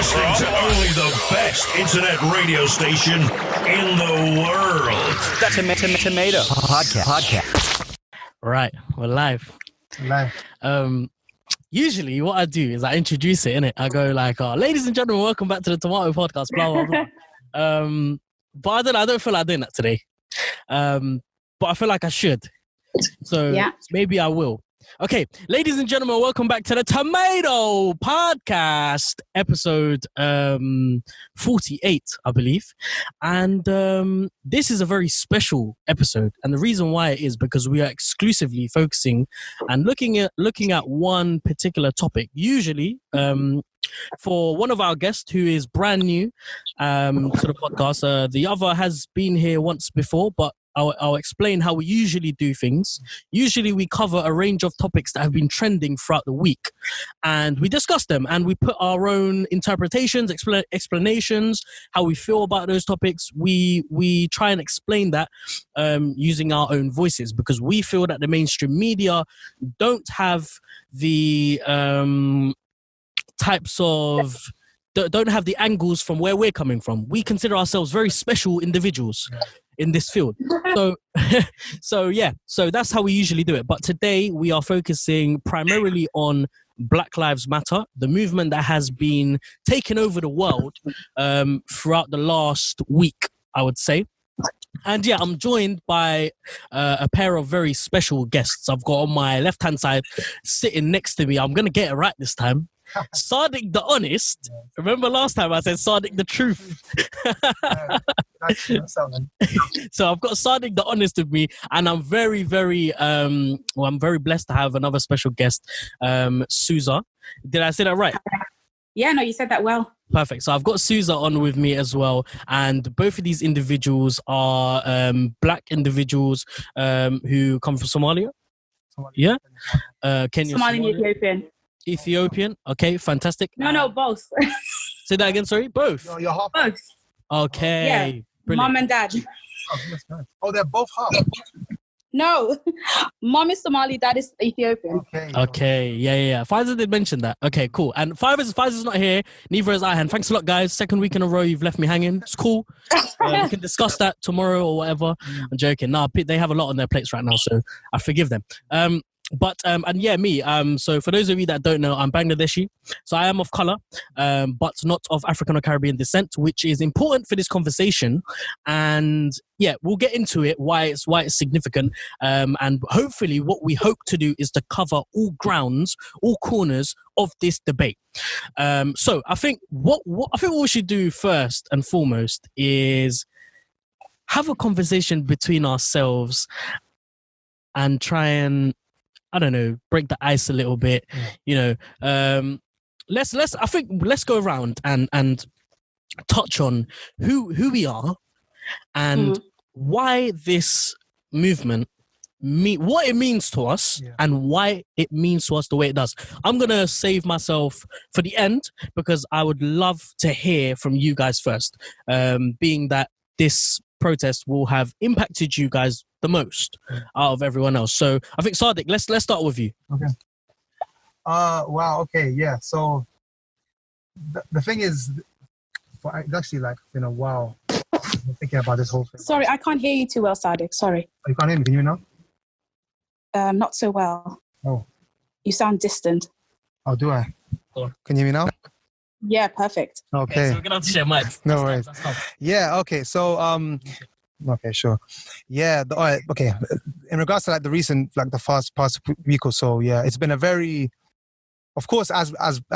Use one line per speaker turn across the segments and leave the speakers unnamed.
listening to only the best internet radio station in the world.
Tomato podcast.
Right, we're live.
Live.
Usually what I do is I introduce it, innit? I go like, ladies and gentlemen, welcome back to the Tomato Podcast, blah, blah, blah. But I don't feel like doing that today. But I feel like I should. So maybe I will. Okay, ladies and gentlemen, welcome back to the Tomato Podcast, episode 48, I believe. And this is a very special episode. And the reason why is because we are exclusively focusing and looking at one particular topic. Usually, for one of our guests who is brand new to the podcast, the other has been here once before, but I'll explain how we usually do things. Usually we cover a range of topics that have been trending throughout the week and we discuss them and we put our own interpretations, explanations, how we feel about those topics. We try and explain that using our own voices because we feel that the mainstream media don't have the types of... don't have the angles from where we're coming from. We consider ourselves very special individuals in this field. So that's how we usually do it. But today we are focusing primarily on Black Lives Matter, the movement that has been taking over the world throughout the last week, I would say. And yeah, I'm joined by a pair of very special guests. I've got on my left-hand side, sitting next to me, I'm going to get it right this time, Sadiq The Honest. Remember last time I said Sadiq The Truth? So I've got Sadiq The Honest with me, and I'm very, very, I'm very blessed to have another special guest, Suza. Did I say that right?
Yeah, no, you said that well.
Perfect. So I've got Suza on with me as well. And both of these individuals are black individuals who come from Somalia. Yeah? Kenya,
Somalian,
Ethiopian. Okay, fantastic.
No, both.
Say that again, sorry? Both?
You're half.
Both.
Okay.
Yeah.
Brilliant.
Mom and dad.
Oh, that's nice. Oh, they're both half.
No. Mom is Somali, dad is Ethiopian.
Okay. Yeah. Pfizer did mention that. Okay, cool. And Pfizer's not here. Neither is Ihan. Thanks a lot, guys. Second week in a row, you've left me hanging. It's cool. We can discuss that tomorrow or whatever. I'm joking. Nah, they have a lot on their plates right now, so I forgive them. And yeah, me. So for those of you that don't know, I'm Bangladeshi. So I am of color, but not of African or Caribbean descent, which is important for this conversation. And yeah, we'll get into it, why it's significant. And hopefully what we hope to do is to cover all grounds, all corners of this debate. So I think what we should do first and foremost is have a conversation between ourselves and try and, I don't know, break the ice a little bit, you know. Let's go around and touch on who we are and why this movement what it means to us and why it means to us the way it does. I'm gonna save myself for the end because I would love to hear from you guys first, being that this protest will have impacted you guys the most out of everyone else. So I think Sadiq, let's start with you.
Okay. Wow. Okay. Yeah. So the thing is, it's actually like been a while thinking about this whole thing.
Sorry, I can't hear you too well, Sadiq. Sorry.
Oh, you can't hear me? Can you hear me now?
Not so well.
Oh.
You sound distant.
Oh, do I?
Cool.
Can you hear me now?
Yeah, perfect.
Okay.
So we're gonna have to share mics.
No worries. Yeah. Okay. So okay, sure. Yeah. All right. Okay. In regards to like the recent, like the past week or so, yeah, it's been a very, of course, as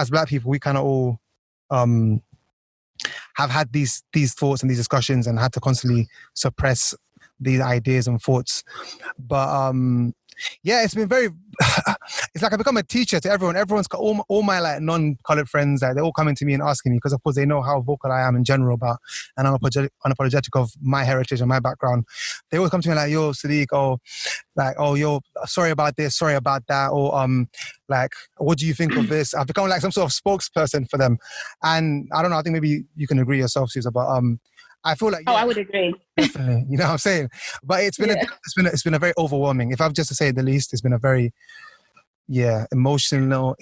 Black people, we kind of all have had these thoughts and these discussions and had to constantly suppress these ideas and thoughts. But yeah, it's been very. It's like I become a teacher to everyone. Everyone's got all my like non-colored friends. Like, they're all coming to me and asking me because, of course, they know how vocal I am in general about and I'm unapologetic of my heritage and my background. They always come to me like, "Yo, Sadiq," or like, "Oh, yo, sorry about this, sorry about that," or like, "What do you think of this?" I've become like some sort of spokesperson for them, and I don't know. I think maybe you can agree yourself, Suza, but I feel like
I would agree.
Definitely, you know what I'm saying. But it's been a very overwhelming. If I've just to say the least, it's been a very emotional,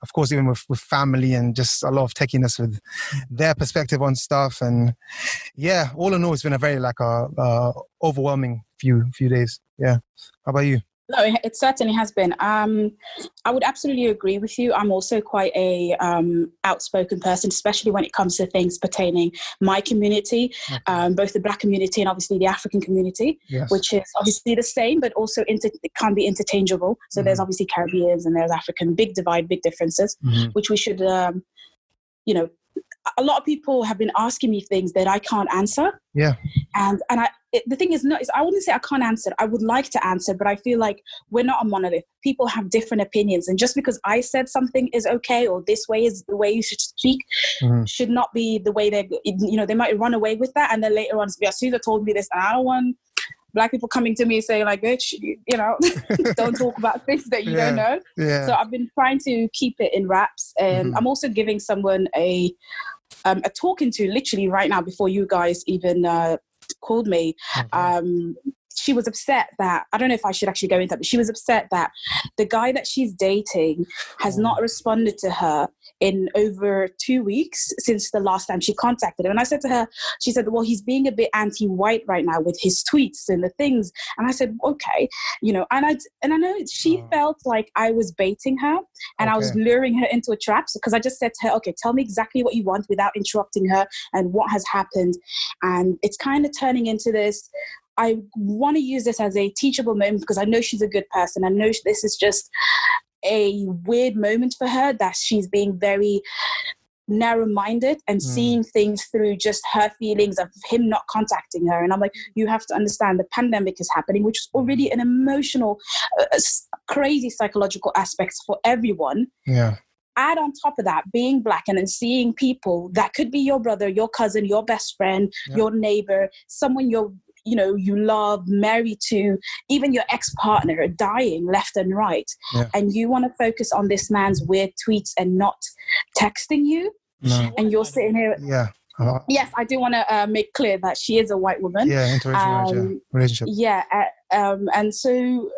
of course, even with family, and just a lot of techiness with their perspective on stuff. And yeah, all in all, it's been a very overwhelming few days. Yeah. How about you?
No, it certainly has been. I would absolutely agree with you. I'm also quite a outspoken person, especially when it comes to things pertaining my community, both the Black community and obviously the African community, which is obviously the same, but also it can be interchangeable. So there's obviously Caribbeans and there's African, big divide, big differences, which we should, a lot of people have been asking me things that I can't answer.
Yeah.
And the thing is, I wouldn't say I can't answer. I would like to answer, but I feel like we're not a monolith. People have different opinions. And just because I said something is okay, or this way is the way you should speak, should not be the way they might run away with that. And then later on, Suza told me this, and I don't want Black people coming to me saying like, bitch, don't talk about things that you don't know. Yeah. So I've been trying to keep it in wraps. And I'm also giving someone a talking to literally right now before you guys even called me. She was upset that, I don't know if I should actually go into that, but she was upset that the guy that she's dating has not responded to her in over 2 weeks since the last time she contacted him. And I said to her, she said, well, he's being a bit anti-white right now with his tweets and the things. And I said, okay, and I know she felt like I was baiting her and I was luring her into a trap. Because I just said to her, okay, tell me exactly what you want without interrupting her and what has happened. And it's kind of turning into this, I want to use this as a teachable moment because I know she's a good person. I know this is just a weird moment for her, that she's being very narrow-minded and seeing things through just her feelings of him not contacting her. And I'm like, you have to understand the pandemic is happening, which is already an emotional, crazy psychological aspects for everyone.
Yeah.
Add on top of that, being Black and then seeing people that could be your brother, your cousin, your best friend, your neighbor, someone you love, married to, even your ex-partner dying left and right. Yeah. And you want to focus on this man's weird tweets and not texting you. No. And you're sitting here. Yeah. Yes, I do want to make clear that she is a white woman.
Yeah, interracial relationship.
Yeah. And so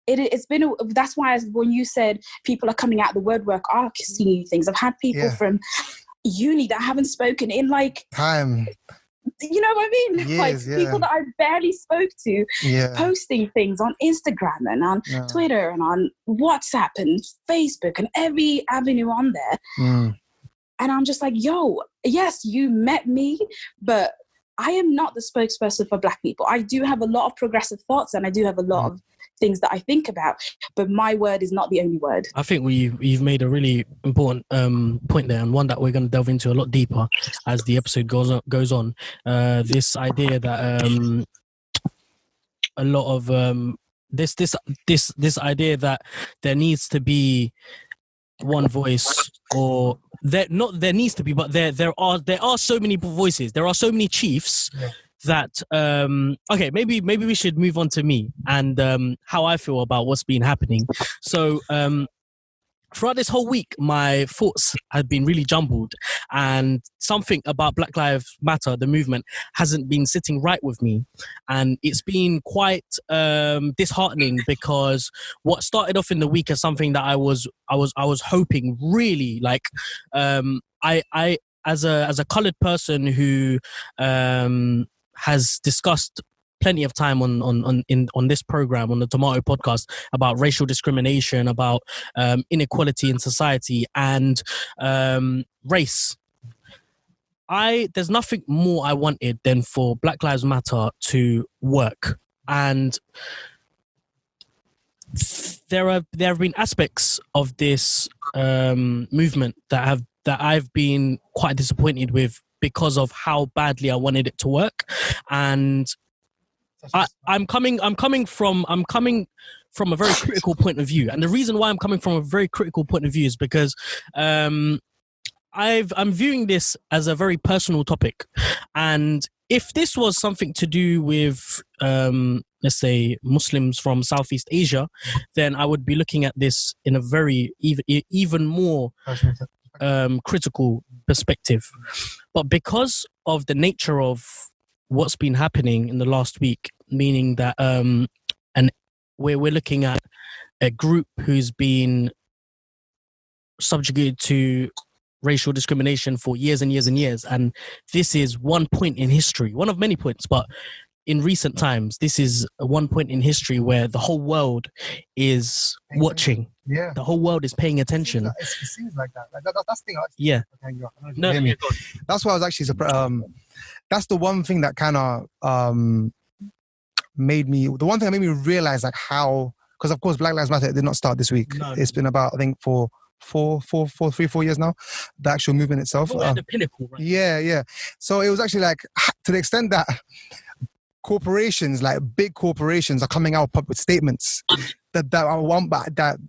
it's been, that's why when you said people are coming out of the woodwork asking you things, I've had people from uni that haven't spoken in
time.
You know what I mean?
Years,
people that I barely spoke to, posting things on Instagram and on Twitter and on WhatsApp and Facebook and every avenue on there. And I'm just like, yo, yes, you met me, but I am not the spokesperson for Black people. I do have a lot of progressive thoughts and I do have a lot of things that I think about, but my word is not the only word.
I think you've made a really important point there, and one that we're going to delve into a lot deeper as the episode goes on. This idea that a lot of this idea that there needs to be one voice, or there needs to be, but there are so many voices. There are so many chiefs. Yeah. That okay, maybe we should move on to me and how I feel about what's been happening. So throughout this whole week, my thoughts have been really jumbled, and something about Black Lives Matter, the movement, hasn't been sitting right with me, and it's been quite disheartening, because what started off in the week as something that I was hoping really, like I as a colored person who has discussed plenty of time on this program, on the Tomato podcast, about racial discrimination, about inequality in society and race. There's nothing more I wanted than for Black Lives Matter to work. And there have been aspects of this movement that I've been quite disappointed with, because of how badly I wanted it to work. And I'm coming from a very critical point of view. And the reason why I'm coming from a very critical point of view is because I'm viewing this as a very personal topic. And if this was something to do with, let's say, Muslims from Southeast Asia, then I would be looking at this in a very even more critical perspective. But because of the nature of what's been happening in the last week, meaning that and we're looking at a group who's been subjugated to racial discrimination for years and years and years. And this is one point in history, one of many points, but in recent times, this is one point in history where the whole world is watching.
Yeah.
The whole world is paying attention.
It seems like that. That's the thing.
Yeah.
No, that's why I was actually surprised. That's the one thing that kind of made me realize like how, because of course Black Lives Matter did not start this week. No. It's been about, I think, for 4 years now, the actual movement itself.
We're at the pinnacle, right?
Yeah. So it was actually like, to the extent that corporations, like big corporations, are coming out with statements and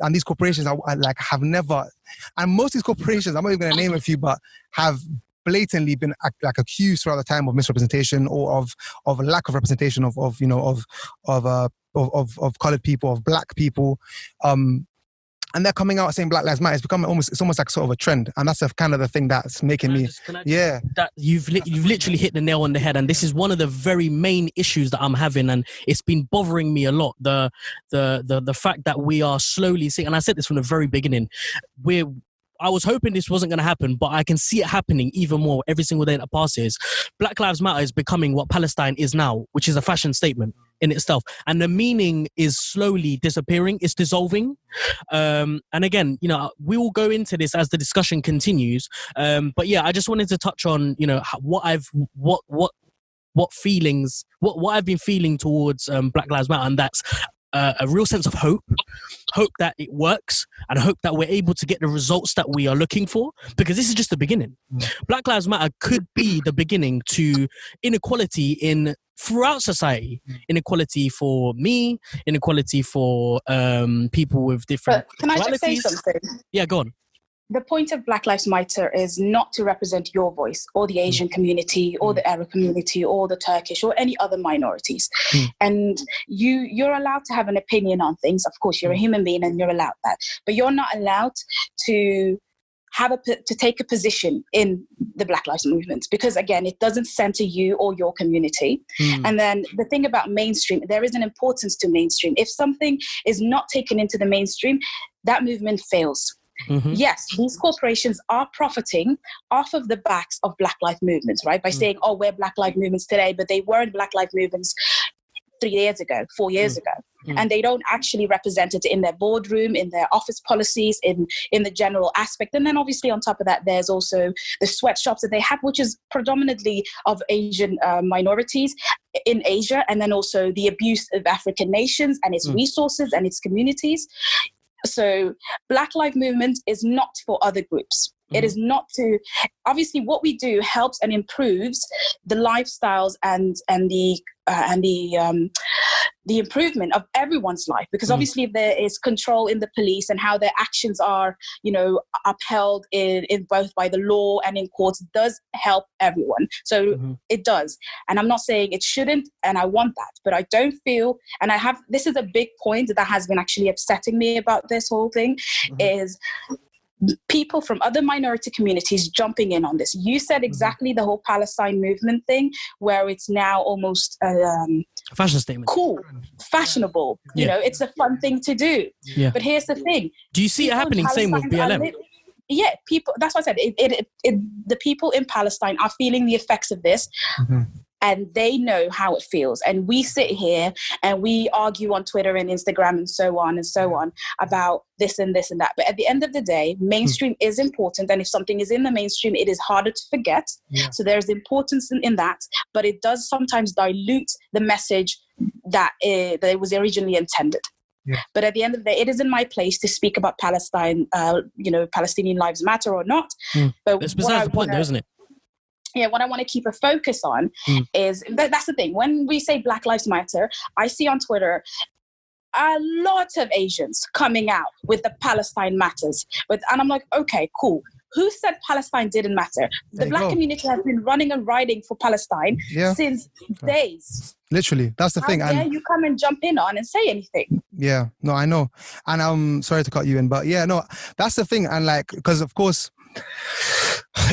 these corporations are like have never, and most of these corporations, I'm not even going to name a few, but have blatantly been like accused throughout the time of misrepresentation or of lack of representation of colored people, of black people, and they're coming out saying Black Lives Matter. It's almost like sort of a trend, and that's kind of the thing that's making me. Yeah,
that you've literally hit the nail on the head, and this is one of the very main issues that I'm having, and it's been bothering me a lot. The fact that we are slowly seeing, and I said this from the very beginning, I was hoping this wasn't going to happen, but I can see it happening even more every single day that passes. Black Lives Matter is becoming what Palestine is now, which is a fashion statement in itself. And the meaning is slowly disappearing. It's dissolving. And again, we will go into this as the discussion continues. But yeah, I just wanted to touch on, what I've been feeling towards Black Lives Matter, and that's a real sense of hope that it works, and hope that we're able to get the results that we are looking for, because this is just the beginning. Black Lives Matter could be the beginning to inequality throughout society. Inequality for me, inequality for people with different.
But can I just say something?
Yeah, go on.
The point of Black Lives Matter is not to represent your voice or the Asian community or the Arab community or the Turkish or any other minorities. And you're allowed to have an opinion on things. Of course, you're a human being and you're allowed that. But you're not allowed to take a position in the Black Lives movement, because again, it doesn't center you or your community. And then the thing about mainstream, there is an importance to mainstream. If something is not taken into the mainstream, that movement fails. Yes, these corporations are profiting off of the backs of Black Lives movements, right? By saying, oh, we're Black Lives movements today, but they weren't Black Lives movements 3 years ago, 4 years ago. And they don't actually represent it in their boardroom, in their office policies, in the general aspect. And then obviously on top of that, there's also the sweatshops that they have, which is predominantly of Asian minorities in Asia. And then also the abuse of African nations and its resources and its communities. So Black Lives Movement is not for other groups. It is not to, obviously what we do helps and improves the lifestyles and the improvement of everyone's life, because obviously if there is control in the police and how their actions are, upheld in both by the law and in courts, does help everyone. So it does. And I'm not saying it shouldn't, and I want that, but I don't feel, and this is a big point that has been actually upsetting me about this whole thing, is people from other minority communities jumping in on this. You said exactly the whole Palestine movement thing, where it's now almost
fashion statement,
cool, fashionable. It's a fun thing to do. But here's the thing:
do you see it happening? Same with BLM.
People. That's what I said. The people in Palestine are feeling the effects of this. And they know how it feels. And we sit here and we argue on Twitter and Instagram and so on about this and this and that. But at the end of the day, mainstream is important. And if something is in the mainstream, it is harder to forget. So there's importance in that. But it does sometimes dilute the message that it was originally intended. But at the end of the day, it isn't my place to speak about Palestine, Palestinian lives matter or not. But
it's besides the point, though, isn't it?
Yeah, what I want to keep a focus on is, that's the thing. When we say Black Lives Matter, I see on Twitter a lot of Asians coming out with the Palestine matters. And I'm like, okay, cool. Who said Palestine didn't matter? The Black community has been running and riding for Palestine since days.
Literally, that's the thing.
How dare you come and jump in on and say anything?
Yeah, no, I know. And I'm sorry to cut you in, but yeah, no, that's the thing. And like, because of course,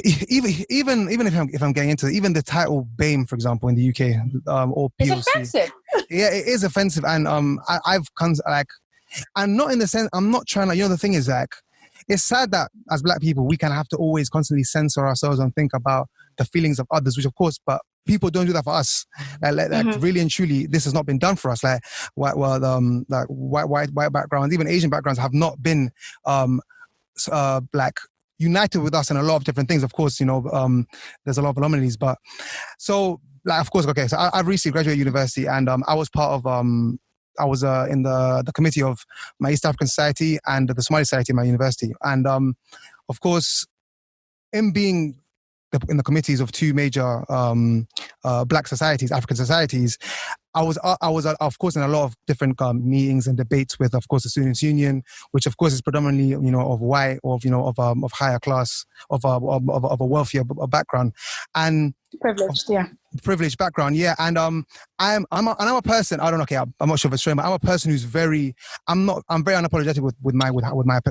even if I'm getting into it, even the title BAME, for example, in the UK, or POC,
it's offensive.
Yeah, it is offensive, and I've come like and not in the sense, I'm not trying to, the thing is like, it's sad that as Black people, we can have to always constantly censor ourselves and think about the feelings of others, which of course, but people don't do that for us. Like really and truly, this has not been done for us. Like, white backgrounds, even Asian backgrounds have not been, like, united with us in a lot of different things. Of course, there's a lot of anomalies, but so, like, of course, okay. So I've recently graduated university, and I was part of, I was in the committee of my East African Society and the Somali Society in my university. And of course, in being in the committees of two major Black societies, African societies, I was of course in a lot of different meetings and debates with, of course, the Students' Union, which of course is predominantly of white, of higher class, of a wealthier background, and privileged background, yeah. And I'm a person. I don't know. Okay, I'm not sure if it's true, but I'm a person who's very very unapologetic with my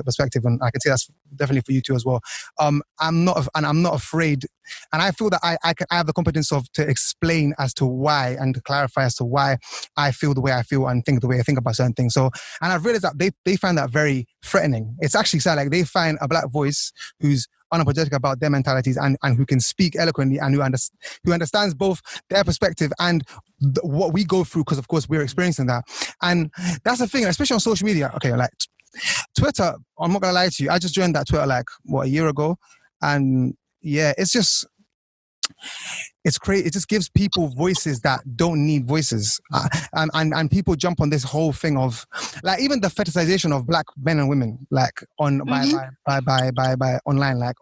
perspective, and I can say that's definitely for you too as well. I'm not afraid, and I feel that I have the competence to explain as to why and to clarify as to why I feel the way I feel and think the way I think about certain things. So, and I've realized that they find that very threatening. It's actually sad. Like, they find a Black voice who's unapologetic about their mentalities and who can speak eloquently and who understands both their perspective and what we go through, because of course we're experiencing that. And that's the thing, especially on social media. Okay, like Twitter, I'm not gonna lie to you, I just joined that Twitter like a year ago, and yeah, it's crazy. It just gives people voices that don't need voices, and people jump on this whole thing of, like, even the fetishization of Black men and women, like by online, like,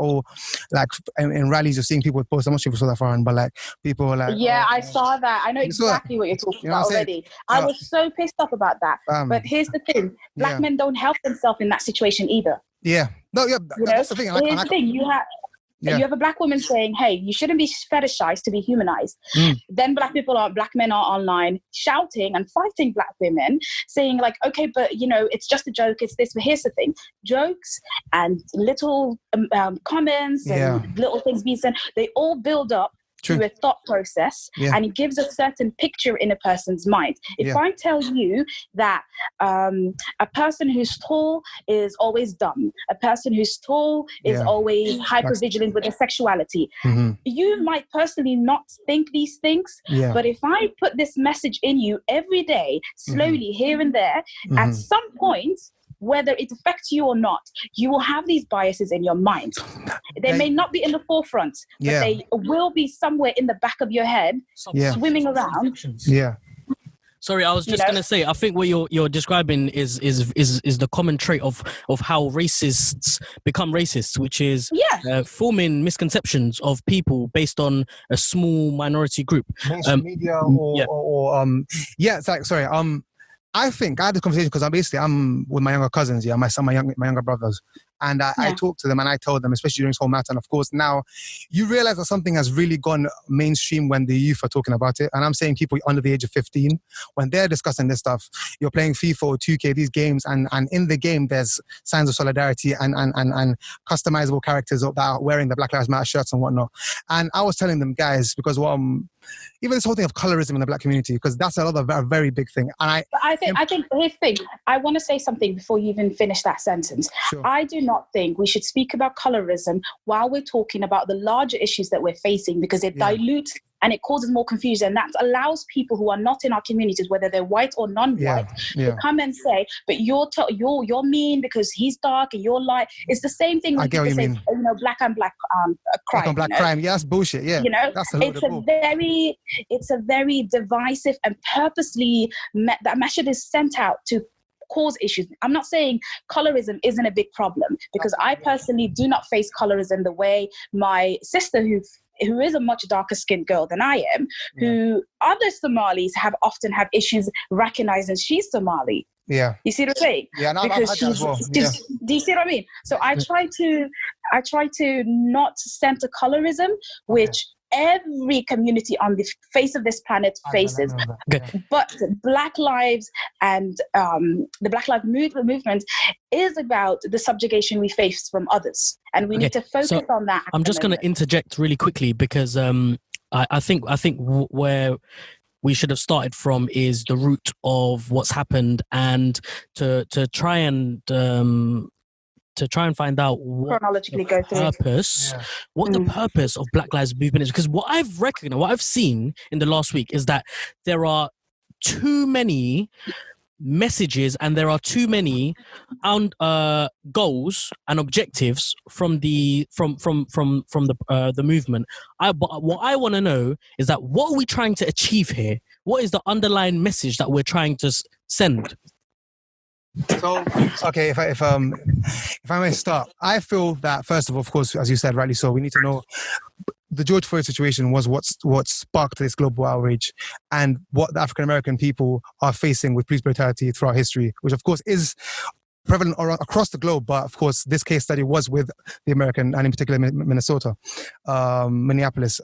like in rallies you're seeing people post. I'm not sure if you saw that, Farhan, but like people are like,
I saw that. I know exactly what you're talking about already. I was so pissed off about that. But here's the thing: Black men don't help themselves in that situation either.
Yeah, no, yeah, that's the thing.
Here's the thing: you have a Black woman saying, hey, you shouldn't be fetishized to be humanized. Then Black men are online shouting and fighting Black women, saying like, okay, but it's just a joke, it's this. But here's the thing: jokes and little comments and little things being said, they all build up to a thought process, and it gives a certain picture in a person's mind. If I tell you that a person who's tall is always dumb, a person who's tall is always hypervigilant with their sexuality, you might personally not think these things, but if I put this message in you every day, slowly, here and there, at some point, whether it affects you or not, you will have these biases in your mind. They may not be in the forefront, but they will be somewhere in the back of your head, swimming around.
Yeah.
Sorry, I was just gonna say, I think what you're describing is the common trait of how racists become racists, which is forming misconceptions of people based on a small minority group.
Mainstream media it's like, sorry, I think I had this conversation because I'm with my younger cousins, my younger brothers, and I talk to them and I told them, especially during this whole matter. And of course, now you realize that something has really gone mainstream when the youth are talking about it. And I'm saying people under the age of 15, when they're discussing this stuff, you're playing FIFA or 2K, these games, and in the game there's signs of solidarity and customizable characters that are wearing the Black Lives Matter shirts and whatnot. And I was telling them, guys, because even this whole thing of colorism in the Black community, because that's a very big thing. And
I think here's the thing. I want to say something before you even finish that sentence.
Sure.
I do not think we should speak about colorism while we're talking about the larger issues that we're facing, because it dilutes and it causes more confusion. That allows people who are not in our communities, whether they're white or non-white, to come and say, but you're mean because he's dark and you're light. It's the same thing when people say, black and black crime.
Black on black crime. Yeah, that's bullshit. Yeah. That's
it's a very divisive and purposely that message is sent out to cause issues. I'm not saying colorism isn't a big problem, because I personally do not face colorism the way my sister, who is a much darker skinned girl than I am, who other Somalis often have issues recognizing she's Somali.
Yeah.
You see what I'm saying?
Yeah, no, because I've had that as well.
Do you see what I mean? So I try to not center colorism, which every community on the face of this planet faces. But Black lives and the Black Lives movement is about the subjugation we face from others, and we need to focus on that.
I'm just going to interject really quickly, because I think where we should have started from is the root of what's happened, and to try and find out what
Chronologically
the
go through.
purpose, what the purpose of Black Lives Movement is. Because what I've recognized, what I've seen in the last week is that there are too many messages and there are too many goals and objectives from the movement. But what I want to know is that what are we trying to achieve here? What is the underlying message that we're trying to send?
So, okay, if I may start, I feel that first of course, as you said, rightly so, we need to know the George Floyd situation was what sparked this global outrage, and what the African American people are facing with police brutality throughout history, which of course is prevalent across the globe. But of course, this case study was with the American, and in particular Minnesota, Minneapolis.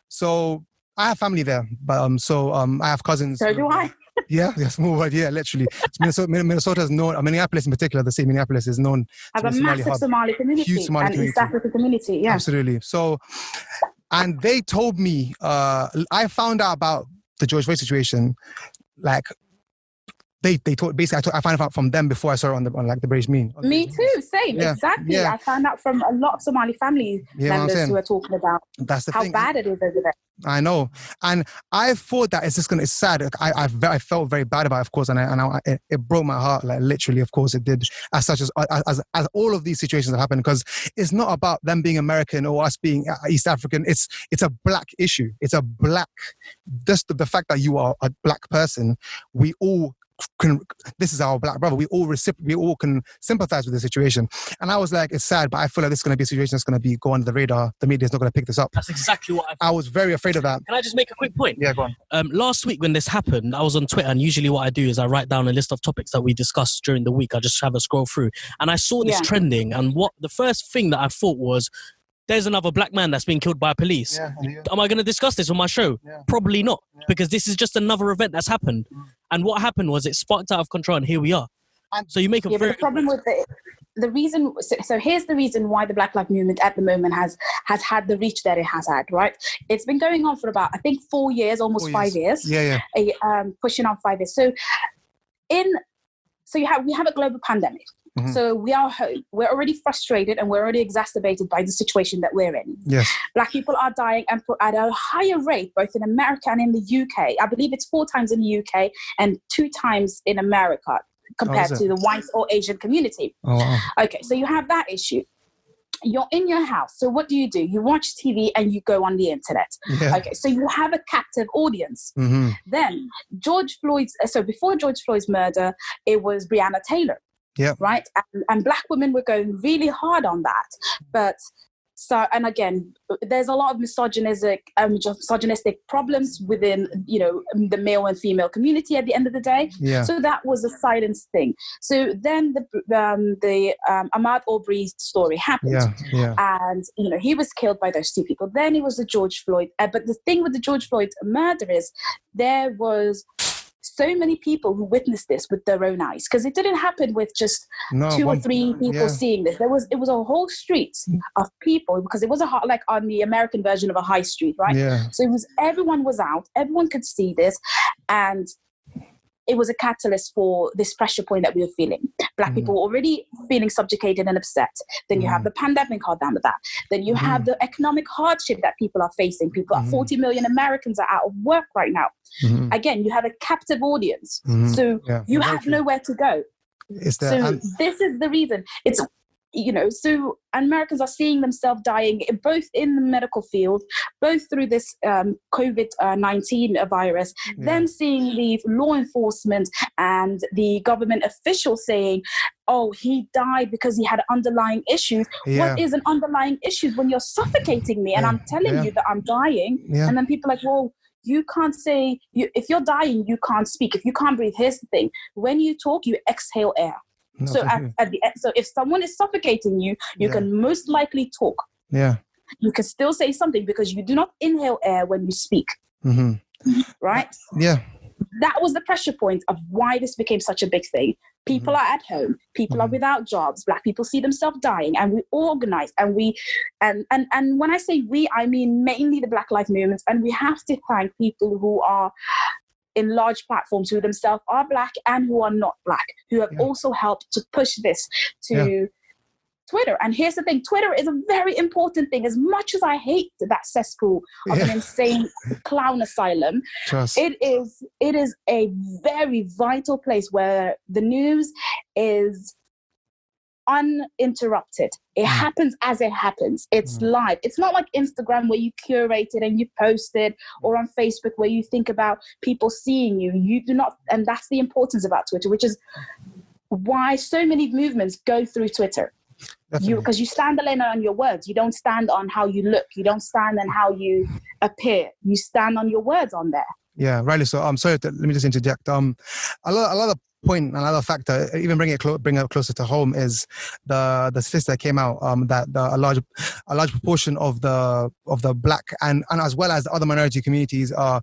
So I have family there, but I have cousins.
So do I.
Yeah, small word. Yeah, literally. Minnesota is known. Minneapolis, in particular, the city of Minneapolis is known
as a massive Somali community,
huge Somali community.
East African community. Yeah,
absolutely. So, and they told me, I found out about the George Floyd situation, like. They told basically. I found out from them before I saw it on the British Mean.
Me too. Same.
Yeah.
Exactly.
Yeah.
I found out from a lot of Somali family members who are talking about how bad it is over there.
I know, and I thought that it's sad. I felt very bad about it, of course, and it broke my heart, like literally, of course, it did. As all of these situations have happened, because it's not about them being American or us being East African. It's a black issue. It's a black. Just the fact that you are a black person, we all. This is our black brother. We all can sympathize with the situation, and I was like, it's sad, but I feel like this is going to be a situation that's going to go under the radar. The media is not going to pick this up.
That's exactly what
I was very afraid of that.
Can I just make a quick point?
Yeah, go on.
Last week when this happened, I was on Twitter, and usually what I do is I write down a list of topics that we discuss during the week. I just have a scroll through, and I saw this trending, and what the first thing that I thought was, there's another black man that's been killed by police. Yeah. Am I going to discuss this on my show? Yeah. Probably not, because this is just another event that's happened. And what happened was it sparked out of control, and here we are. So you make a very...
But the problem with the reason... So here's the reason why the Black Lives Movement at the moment has had the reach that it has had, right? It's been going on for about, I think, 4 years, almost 5 years.
Yeah.
Pushing on 5 years. So we have a global pandemic. Mm-hmm. So we are home. We're already frustrated and we're already exacerbated by the situation that we're in.
Yes.
Black people are dying at a higher rate, both in America and in the UK. I believe it's 4 times in the UK and 2 times in America compared to the white or Asian community.
Oh, wow.
Okay, so you have that issue. You're in your house. So what do? You watch TV and you go on the internet. Yeah. Okay, so you have a captive audience.
Mm-hmm.
Then before George Floyd's murder, it was Breonna Taylor.
Yeah.
Right. And black women were going really hard on that. But and again, there's a lot of misogynistic problems within, the male and female community at the end of the day.
Yeah.
So that was a silence thing. So then the Ahmaud Arbery story happened.
Yeah.
And, he was killed by those 2 people. Then it was the George Floyd. But the thing with the George Floyd murder is there was so many people who witnessed this with their own eyes, because it didn't happen with just 2 or 3 people seeing this. It was a whole street of people, because it was like on the American version of a high street, right?
Yeah.
So everyone was out, everyone could see this, and it was a catalyst for this pressure point that we were feeling. Black people were already feeling subjugated and upset. Then you have the pandemic on top of that. Then you have the economic hardship that people are facing. 40 million Americans are out of work right now. Mm-hmm. Again, you have a captive audience. Mm-hmm. So you have nowhere to go. This is the reason. It's, so Americans are seeing themselves dying, both in the medical field, both through this COVID-19 virus, then seeing the law enforcement and the government officials saying, oh, he died because he had underlying issues. Yeah. What is an underlying issue when you're suffocating me and I'm telling you that I'm dying? Yeah. And then people are like, well, you can't say, if you're dying, you can't speak. If you can't breathe, here's the thing. When you talk, you exhale air. No, so at the end, so if someone is suffocating you, you can most likely talk.
Yeah.
You can still say something because you do not inhale air when you speak.
Mm-hmm.
Right?
Yeah.
That was the pressure point of why this became such a big thing. People are at home. People are without jobs. Black people see themselves dying, and we organize. And when I say we, I mean mainly the Black Lives Movements. And we have to thank people who are in large platforms, who themselves are Black and who are not Black, who have also helped to push this to Twitter. And here's the thing, Twitter is a very important thing. As much as I hate that cesspool of an insane clown asylum, it is a very vital place where the news is uninterrupted. It happens as it happens. It's live. It's not like Instagram where you curate it and you post it, or on Facebook where you think about people seeing you. You do not, and that's the importance about Twitter, which is why so many movements go through Twitter. Because you stand alone on your words. You don't stand on how you look. You don't stand on how you appear. You stand on your words on there.
Yeah, rightly so. I'm sorry. Let me just interject. Another point, another factor, even bring it closer to home, is the statistic that came out that a large proportion of the Black and as well as the other minority communities are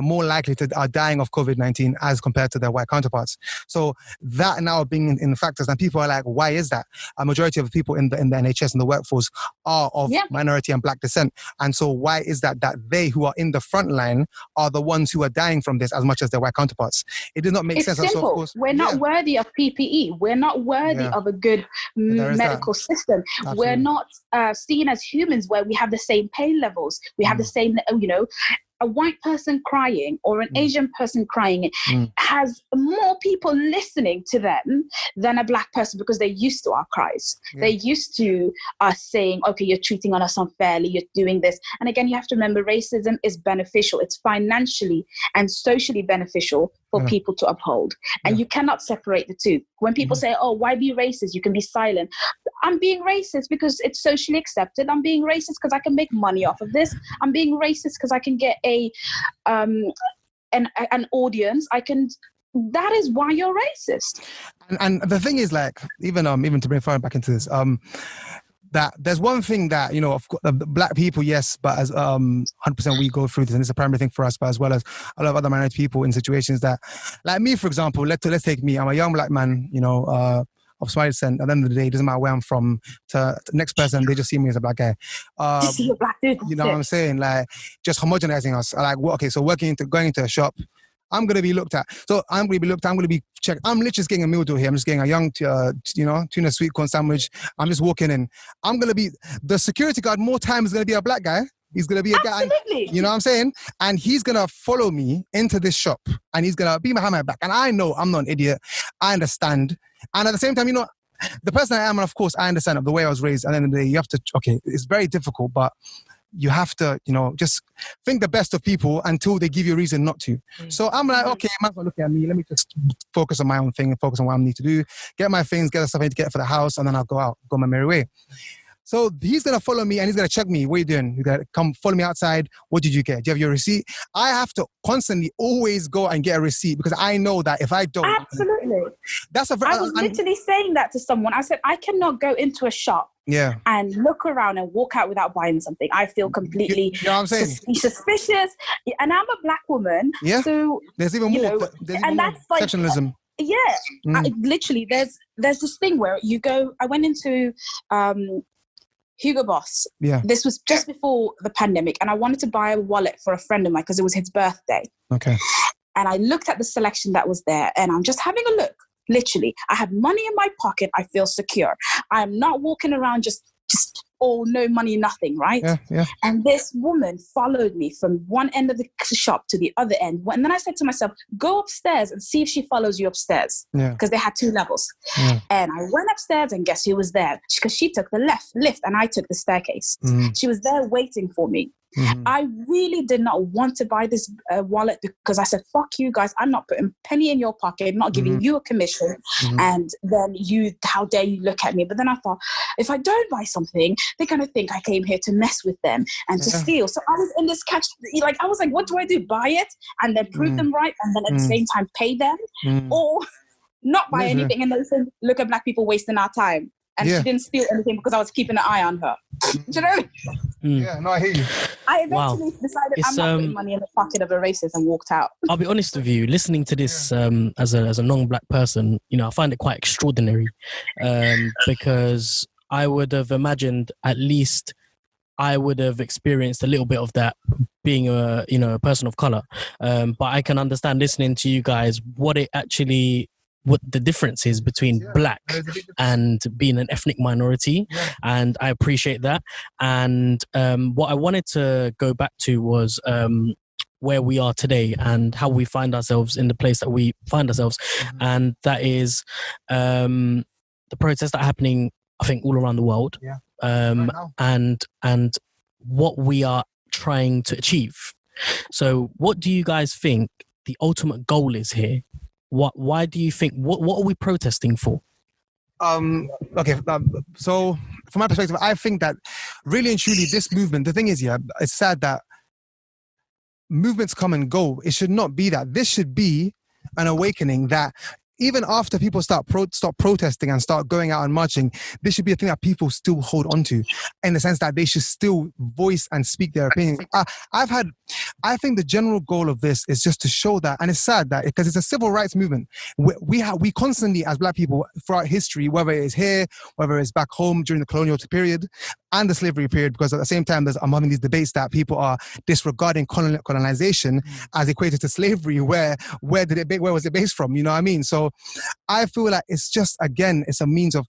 more likely to are dying of COVID-19 as compared to their white counterparts. So that now being in factors, and people are like, why is that? A majority of the people in the NHS and the workforce are of minority and Black descent. And so why is that they who are in the front line are the ones who are dying from this as much as their white counterparts? It does not make sense.
It's simple.
So of course,
we're not worthy of PPE. We're not worthy of a good medical system.
Absolutely.
We're not seen as humans where we have the same pain levels. We have the same, a white person crying or an Asian person crying has more people listening to them than a Black person, because they're used to our cries. They're used to us saying, okay, you're treating on us unfairly, you're doing this. And again, you have to remember, racism is beneficial. It's financially and socially beneficial for people to uphold. And you cannot separate the two. When people say, oh, why be racist? You can be silent. I'm being racist because it's socially accepted. I'm being racist because I can make money off of this. I'm being racist because I can get an audience. That is why you're racist.
And the thing is, like, even to bring fire back into this, that there's one thing that, of course, the Black people, yes, but as 100% we go through this, and it's a primary thing for us, but as well as a lot of other minority people in situations that, like me, for example, let's take me. I'm a young Black man, of Somali descent. At the end of the day, it doesn't matter where I'm from. To the next person, they just see me as a Black guy.
Just see a Black dude.
You know what I'm saying? Like, just homogenizing us. Like, okay, so going into a shop, I'm going to be looked at. So I'm going to be checked. I'm literally just getting a meal deal here. I'm just getting a young, tuna sweet corn sandwich. I'm just walking in. I'm going to be, the security guard more time is going to be a Black guy. He's going to be a guy. You know what I'm saying? And he's going to follow me into this shop, and he's going to be behind my back. And I know I'm not an idiot. I understand. And at the same time, the person I am, and of course, I understand the way I was raised. And then the day you have to, it's very difficult, but you have to, just think the best of people until they give you a reason not to. So I'm like, okay, you might as well look at me. Let me just focus on my own thing and focus on what I need to do. Get my things, get the stuff I need to get for the house, and then I'll go my merry way. So he's going to follow me and he's going to check me. What are you doing? You're going to come follow me outside. What did you get? Do you have your receipt? I have to constantly always go and get a receipt, because I know that if I don't...
Absolutely. I was literally saying that to someone. I said, I cannot go into a shop and look around and walk out without buying something. I feel completely suspicious. And I'm a Black woman.
Yeah.
So,
there's even more.
That's like...
Sectionalism.
Literally, there's this thing where you go... I went into... Hugo Boss. Yeah. This was just before the pandemic, and I wanted to buy a wallet for a friend of mine because it was his birthday.
Okay.
And I looked at the selection that was there, and I'm just having a look. Literally, I have money in my pocket. I feel secure. I'm not walking around just no money, nothing, right?
Yeah.
And this woman followed me from one end of the shop to the other end. And then I said to myself, go upstairs and see if she follows you upstairs. Because they had 2 levels. And I went upstairs, and guess who was there? Because she took the lift and I took the staircase. She was there waiting for me. I really did not want to buy this wallet, because I said, fuck you guys, I'm not putting a penny in your pocket, not giving you a commission, and then how dare you look at me. But then I thought, if I don't buy something, they're going to think I came here to mess with them and to steal. So I was in this catch, I was like, what do I do? Buy it and then prove them right, and then at the same time pay them, or not buy anything and then say, look at Black people wasting our time. And she didn't steal anything because I was keeping an eye on her. Do you know?
Yeah, no, I hear you.
I eventually decided
It's,
I'm not putting money in the pocket of a racist and walked out.
I'll be honest with you, listening to this as a non-black person, you know, I find it quite extraordinary, because I would have imagined at least I would have experienced a little bit of that being a person of color. But I can understand listening to you guys what the difference is between black and being an ethnic minority. And I appreciate that. And what I wanted to go back to was where we are today and how we find ourselves in the place that we find ourselves. And that is the protests that are happening, I think, all around the world. And what we are trying to achieve. So what do you guys think the ultimate goal is here? Why do you think, what are we protesting for?
So from my perspective, I think that really and truly this movement, the thing is, it's sad that movements come and go. It should not be that. This should be an awakening that even after people stop protesting and start going out and marching, this should be a thing that people still hold on to, in the sense that they should still voice and speak their opinions. I think the general goal of this is just to show that, and it's sad that because it's a civil rights movement, we constantly as black people throughout history, whether it is here, whether it's back home during the colonial period and the slavery period, because at the same time I'm having these debates that people are disregarding colonization as equated to slavery. Where was it based from? You know what I mean? So I feel like it's just, again, it's a means of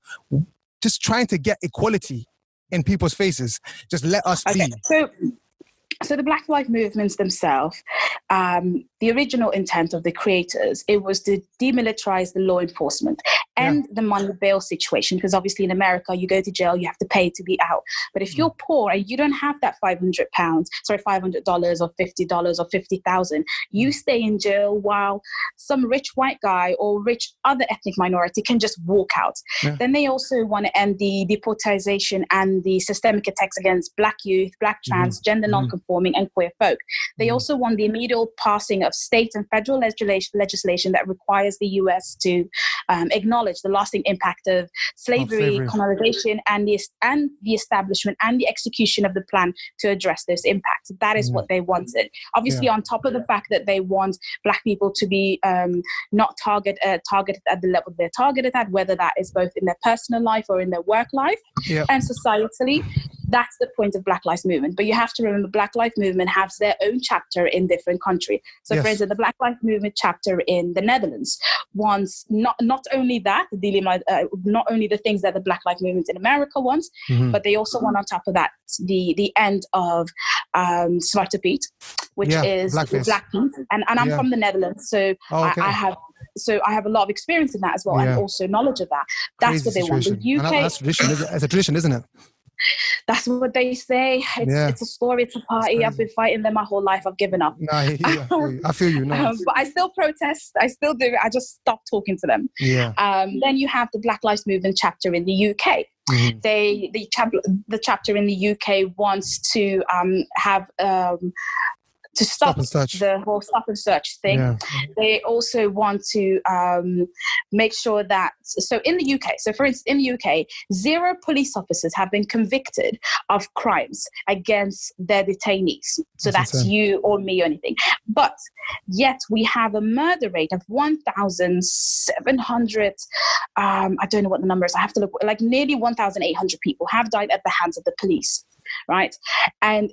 just trying to get equality in people's faces. Just let us be.
So the Black Lives Movements themselves, the original intent of the creators, it was to demilitarize the law enforcement and the money bail situation. Because obviously in America, you go to jail, you have to pay to be out. But if you're poor and you don't have that $500 or $50 or 50,000, you stay in jail while some rich white guy or rich other ethnic minority can just walk out. Then they also want to end the deportation and the systemic attacks against black youth, black trans, gender non-conforming and queer folk. They also want the immediate passing of state and federal legislation that requires the US to acknowledge the lasting impact of slavery, colonization, and the establishment and the execution of the plan to address those impacts. That is what they wanted. Obviously, on top of the fact that they want black people to be not targeted at the level they're targeted at, whether that is both in their personal life or in their work life, and societally. That's the point of Black Lives Movement. But you have to remember, Black Lives Movement has their own chapter in different countries. So, for instance, the Black Lives Movement chapter in the Netherlands wants not only that, not only the things that the Black Lives Movement in America wants, but they also want, on top of that, the end of Zwarte Piet, which is Black Piet. And I'm from the Netherlands, so I have a lot of experience in that as well, and also knowledge of that. That's
Crazy
what they want. The UK,
that's tradition. It's a tradition, isn't it?
That's what they say. It's a story. It's a party. I've been fighting them my whole life. I've given up.
No, I feel you. No.
But I still protest. I still do it. I just stopped talking to them. Then you have the Black Lives Movement chapter in the UK. The chapter in the UK wants to have to stop the whole stop and search thing. They also want to make sure that, so in the UK, so for instance, in the UK, 0 police officers have been convicted of crimes against their detainees. So that's you or me or anything. But yet we have a murder rate of 1,700, I don't know what the number is, I have to look, like nearly 1,800 people have died at the hands of the police. Right. And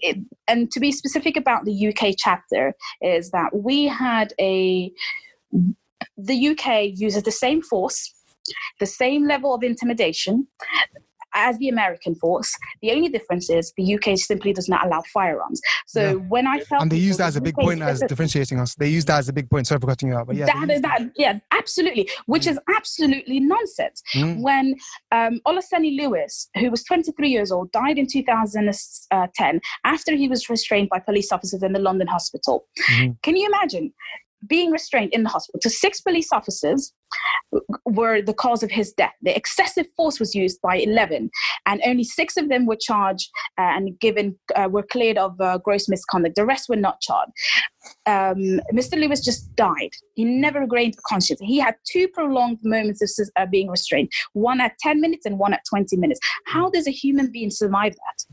to be specific about the UK chapter is that the UK uses the same force, the same level of intimidation as the American force. The only difference is the UK simply does not allow firearms. So when I felt...
And they use that as a big point as differentiating us. They use that as a big point. Sorry for cutting you out. But
absolutely. Which is absolutely nonsense. When Olaseni Lewis, who was 23 years old, died in 2010 after he was restrained by police officers in the London hospital. Can you imagine being restrained in the hospital? So 6 police officers were the cause of his death. The excessive force was used by 11, and only 6 of them were charged and were cleared of gross misconduct. The rest were not charged. Mr. Lewis just died. He never regained conscience. He had 2 prolonged moments of being restrained, one at 10 minutes and one at 20 minutes. How does a human being survive that?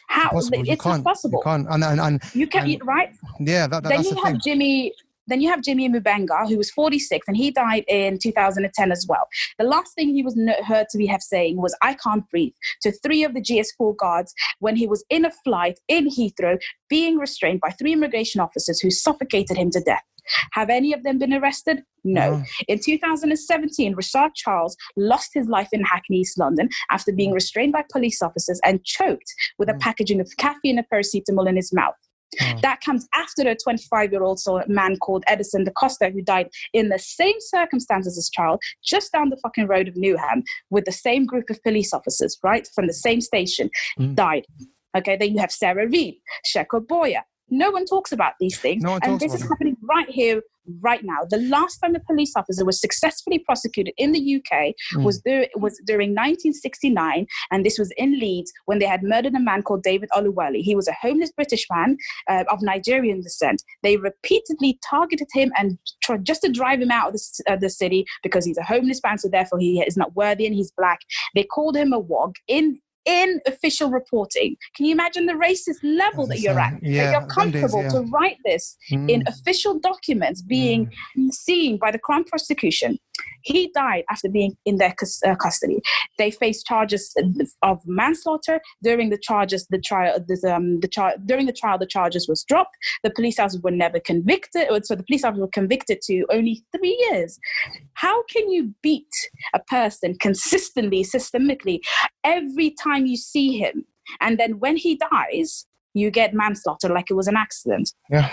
How
Impossible.
it's impossible.
You can't. And
You can right.
yeah,
Then
that's
you
the
have
thing.
Jimmy. Then you have Jimmy Mubenga, who was 46, and he died in 2010 as well. The last thing he was heard to be have saying was, "I can't breathe," to 3 of the GS4 guards when he was in a flight in Heathrow, being restrained by 3 immigration officers who suffocated him to death. Have any of them been arrested? No. In 2017, Rashad Charles lost his life in Hackney, East London, after being restrained by police officers and choked with a packaging of caffeine and paracetamol in his mouth. That comes after a 25-year-old man called Edison DaCosta, who died in the same circumstances as Charles, just down the fucking road of Newham, with the same group of police officers, right, from the same station, died. Okay, then you have Sarah Reid, Sheko Boya. No one talks about these things. And this is happening right here, right now. The last time a police officer was successfully prosecuted in the UK was during 1969, and this was in Leeds when they had murdered a man called David Oluwole. He was a homeless British man of Nigerian descent. They repeatedly targeted him and tried just to drive him out of the city because he's a homeless man, so therefore he is not worthy and he's black. They called him a wog in official reporting. Can you imagine the racist level that you're at?
Yeah,
that you're comfortable to write this in official documents being seen by the Crown prosecution. He died after being in their custody. They faced charges of manslaughter. During the trial, the charges was dropped. The police officers were never convicted. So the police officers were convicted to only 3 years. How can you beat a person consistently, systemically, every time you see him, and then when he dies, you get manslaughter like it was an accident?
Yeah,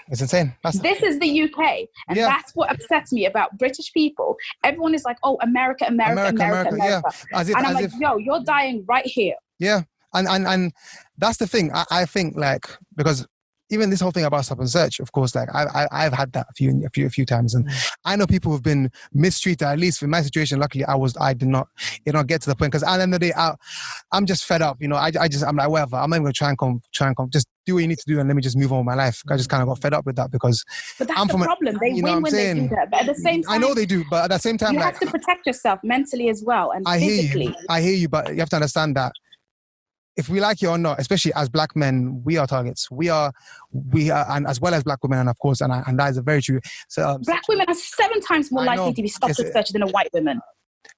it's insane.
This is the UK, and that's what upsets me about British people. Everyone is like, "Oh, America."
Yeah.
And I'm like, "Yo, you're dying right here."
Yeah, and that's the thing. I think, like, because even this whole thing about stop and search, of course, like I've had that a few times, and I know people who've been mistreated. At least in my situation, luckily, I did not get to the point, because at the end of the day, I'm just fed up. I'm like, whatever. I'm not even gonna try and come. Just do what you need to do, and let me just move on with my life. I just kind of got fed up with that, because
but that's the problem. They win when they do that, but at the same time,
I know they do, but at the same time,
you have to protect yourself mentally as well and physically.
I hear you, but you have to understand that if we like it or not, especially as black men, we are targets. We are, and as well as black women, and of course, and that is a very true. So
black women are 7 times more likely to be stopped and searched than a white woman.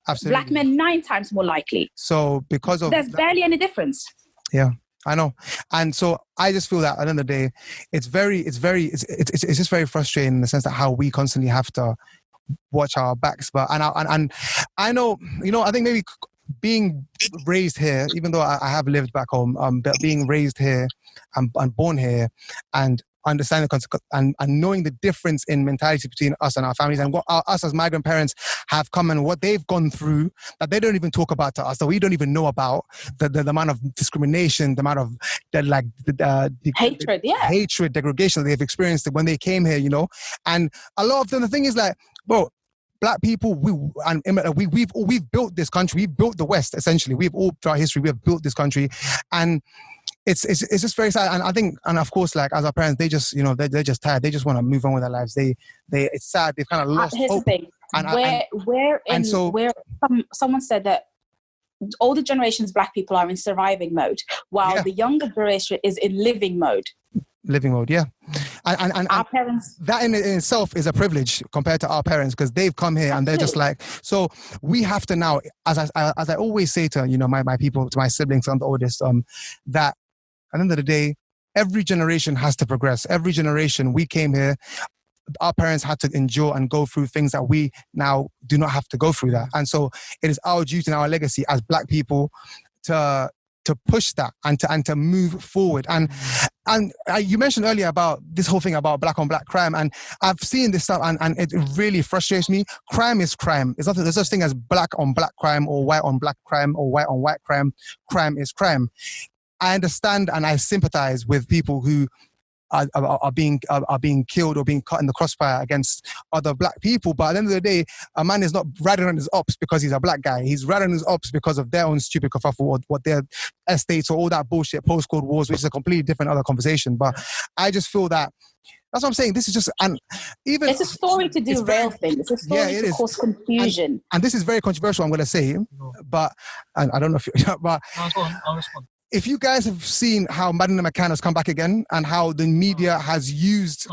Absolutely.
Black men 9 times more likely.
So because of
there's barely any difference.
Yeah, I know, and so I just feel that at the end of the day, it's just very frustrating in the sense that how we constantly have to watch our backs. But and I know, I think maybe being raised here, even though I have lived back home, but being raised here and born here, and understanding and knowing the difference in mentality between us and our families, and what us as migrant parents have come and what they've gone through that they don't even talk about to us, that we don't even know about, the amount of discrimination, the amount of hatred, degradation that they've experienced when they came here, and a lot of them, the thing is like, bro, black people, we've built this country. We've built the West, essentially. We've all, throughout history, we have built this country. And it's just very sad. And I think, and of course, like, as our parents, they just, they're just tired. They just want to move on with their lives. It's sad. They've kind of lost
Here's
hope.
the thing. Someone said that older generations, black people are in surviving mode, while the younger generation is in living mode.
Living mode, yeah. And
our parents,
that in itself is a privilege compared to our parents, because they've come here and they're just like, so we have to now, as I always say to my people, to my siblings, I'm the oldest, that at the end of the day, every generation has to progress. Every generation, we came here, our parents had to endure and go through things that we now do not have to go through that. And so it is our duty and our legacy as black people to push that and to move forward. And you mentioned earlier about this whole thing about black on black crime, and I've seen this stuff, and it really frustrates me. Crime is crime. There's no such thing as black on black crime or white on black crime or white on white crime. Crime is crime. I understand and I sympathize with people who are being killed or being cut in the crossfire against other black people. But at the end of the day, a man is not ratting on his ops because he's a black guy. He's ratting on his ops because of their own stupid kerfuffle or what their estates or all that bullshit, postcode wars, which is a completely different other conversation. But I just feel that that's what I'm saying. This is just, and even
it's a story to derail things. It's a story to cause confusion.
And this is very controversial, I'm going to say, but and I don't know if you, but
I'll respond.
if you guys have seen how Madeleine McCann has come back again and how the media has used,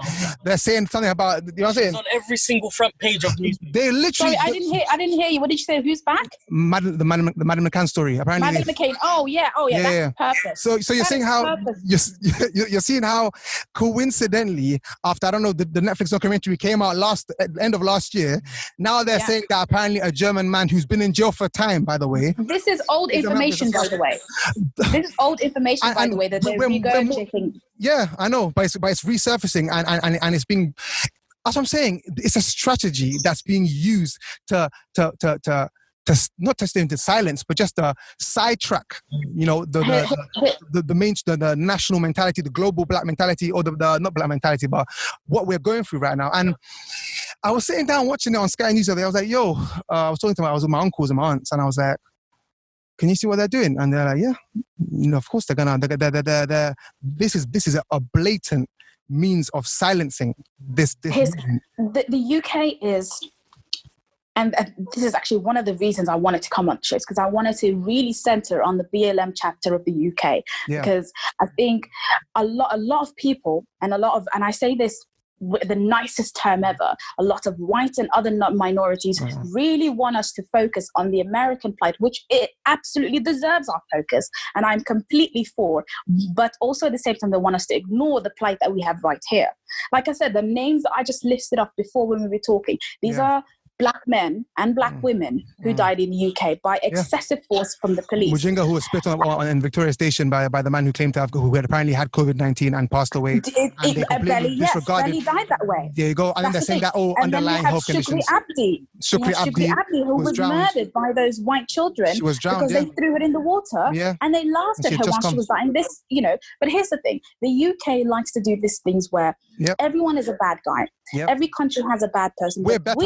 they're saying something about, you know what I'm saying?
It's on every single front page of news.
They literally.
Sorry, I didn't hear you. What did you say? Who's back?
The Madeleine McCann story. Apparently,
Madeleine McCain. Oh yeah. That's purpose.
So you're
That
seeing
is
how
purpose.
you're seeing how coincidentally, after I don't know, the Netflix documentary came out at the end of last year. Now they're saying that apparently a German man who's been in jail for time, by the way.
This is old information, by the way. This is old information, by the way, that they're regurgitating.
Yeah, I know, but it's resurfacing and it's being. That's what I'm saying. It's a strategy that's being used to not to stay into silence, but just to sidetrack, you know, the national mentality, the global black mentality, or the not black mentality, but what we're going through right now. And I was sitting down watching it on Sky News the other day. I was like, yo, I was talking to I was with my uncles and my aunts, and I was like, can you see what they're doing? And they're like, yeah, you know, of course they're this is a blatant means of silencing this
the UK is, and this is actually one of the reasons I wanted to come on the show, because I wanted to really center on the BLM chapter of the UK, because I think a lot of people and I say this with the nicest term ever, a lot of white and other minorities really want us to focus on the American plight, which it absolutely deserves our focus, and I'm completely for, but also at the same time they want us to ignore the plight that we have right here. Like I said, the names that I just listed off before when we were talking, these are black men and black women who died in the UK by excessive force from the police.
Mujinga, who was spit on in Victoria Station by the man who claimed to have, who had apparently had COVID-19 and passed away.
Belly died that way.
There you go. And then they're saying that underlying health conditions.
Shukri Abdi, who was murdered by those white children.
She was drowned,
because they threw her in the water and they laughed at her while she was dying. This, you know, but here's the thing: the UK likes to do these things where everyone is a bad guy. Every country has a bad person.
We're better.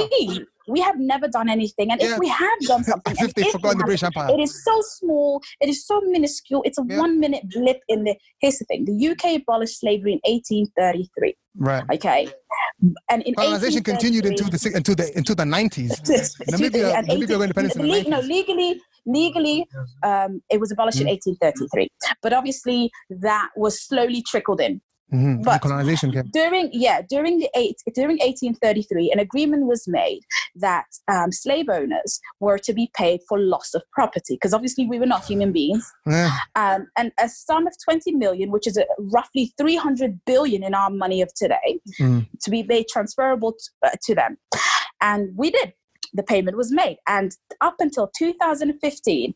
We have never done anything, and if we have done something,
as if they've forgotten the British Empire.
It is so small, it is so minuscule. It's a 1 minute blip in the. Here's the thing: the UK abolished slavery in 1833.
Right.
Okay. And in
colonization continued into the 90s. Namibia independence in the 90s.
No, legally, it was abolished in 1833, but obviously that was slowly trickled in. But
colonization came.
During 1833, an agreement was made that slave owners were to be paid for loss of property, because obviously we were not human beings. And a sum of 20 million, which is roughly 300 billion in our money of today, to be made transferable to them. And we did. The payment was made. And up until 2015,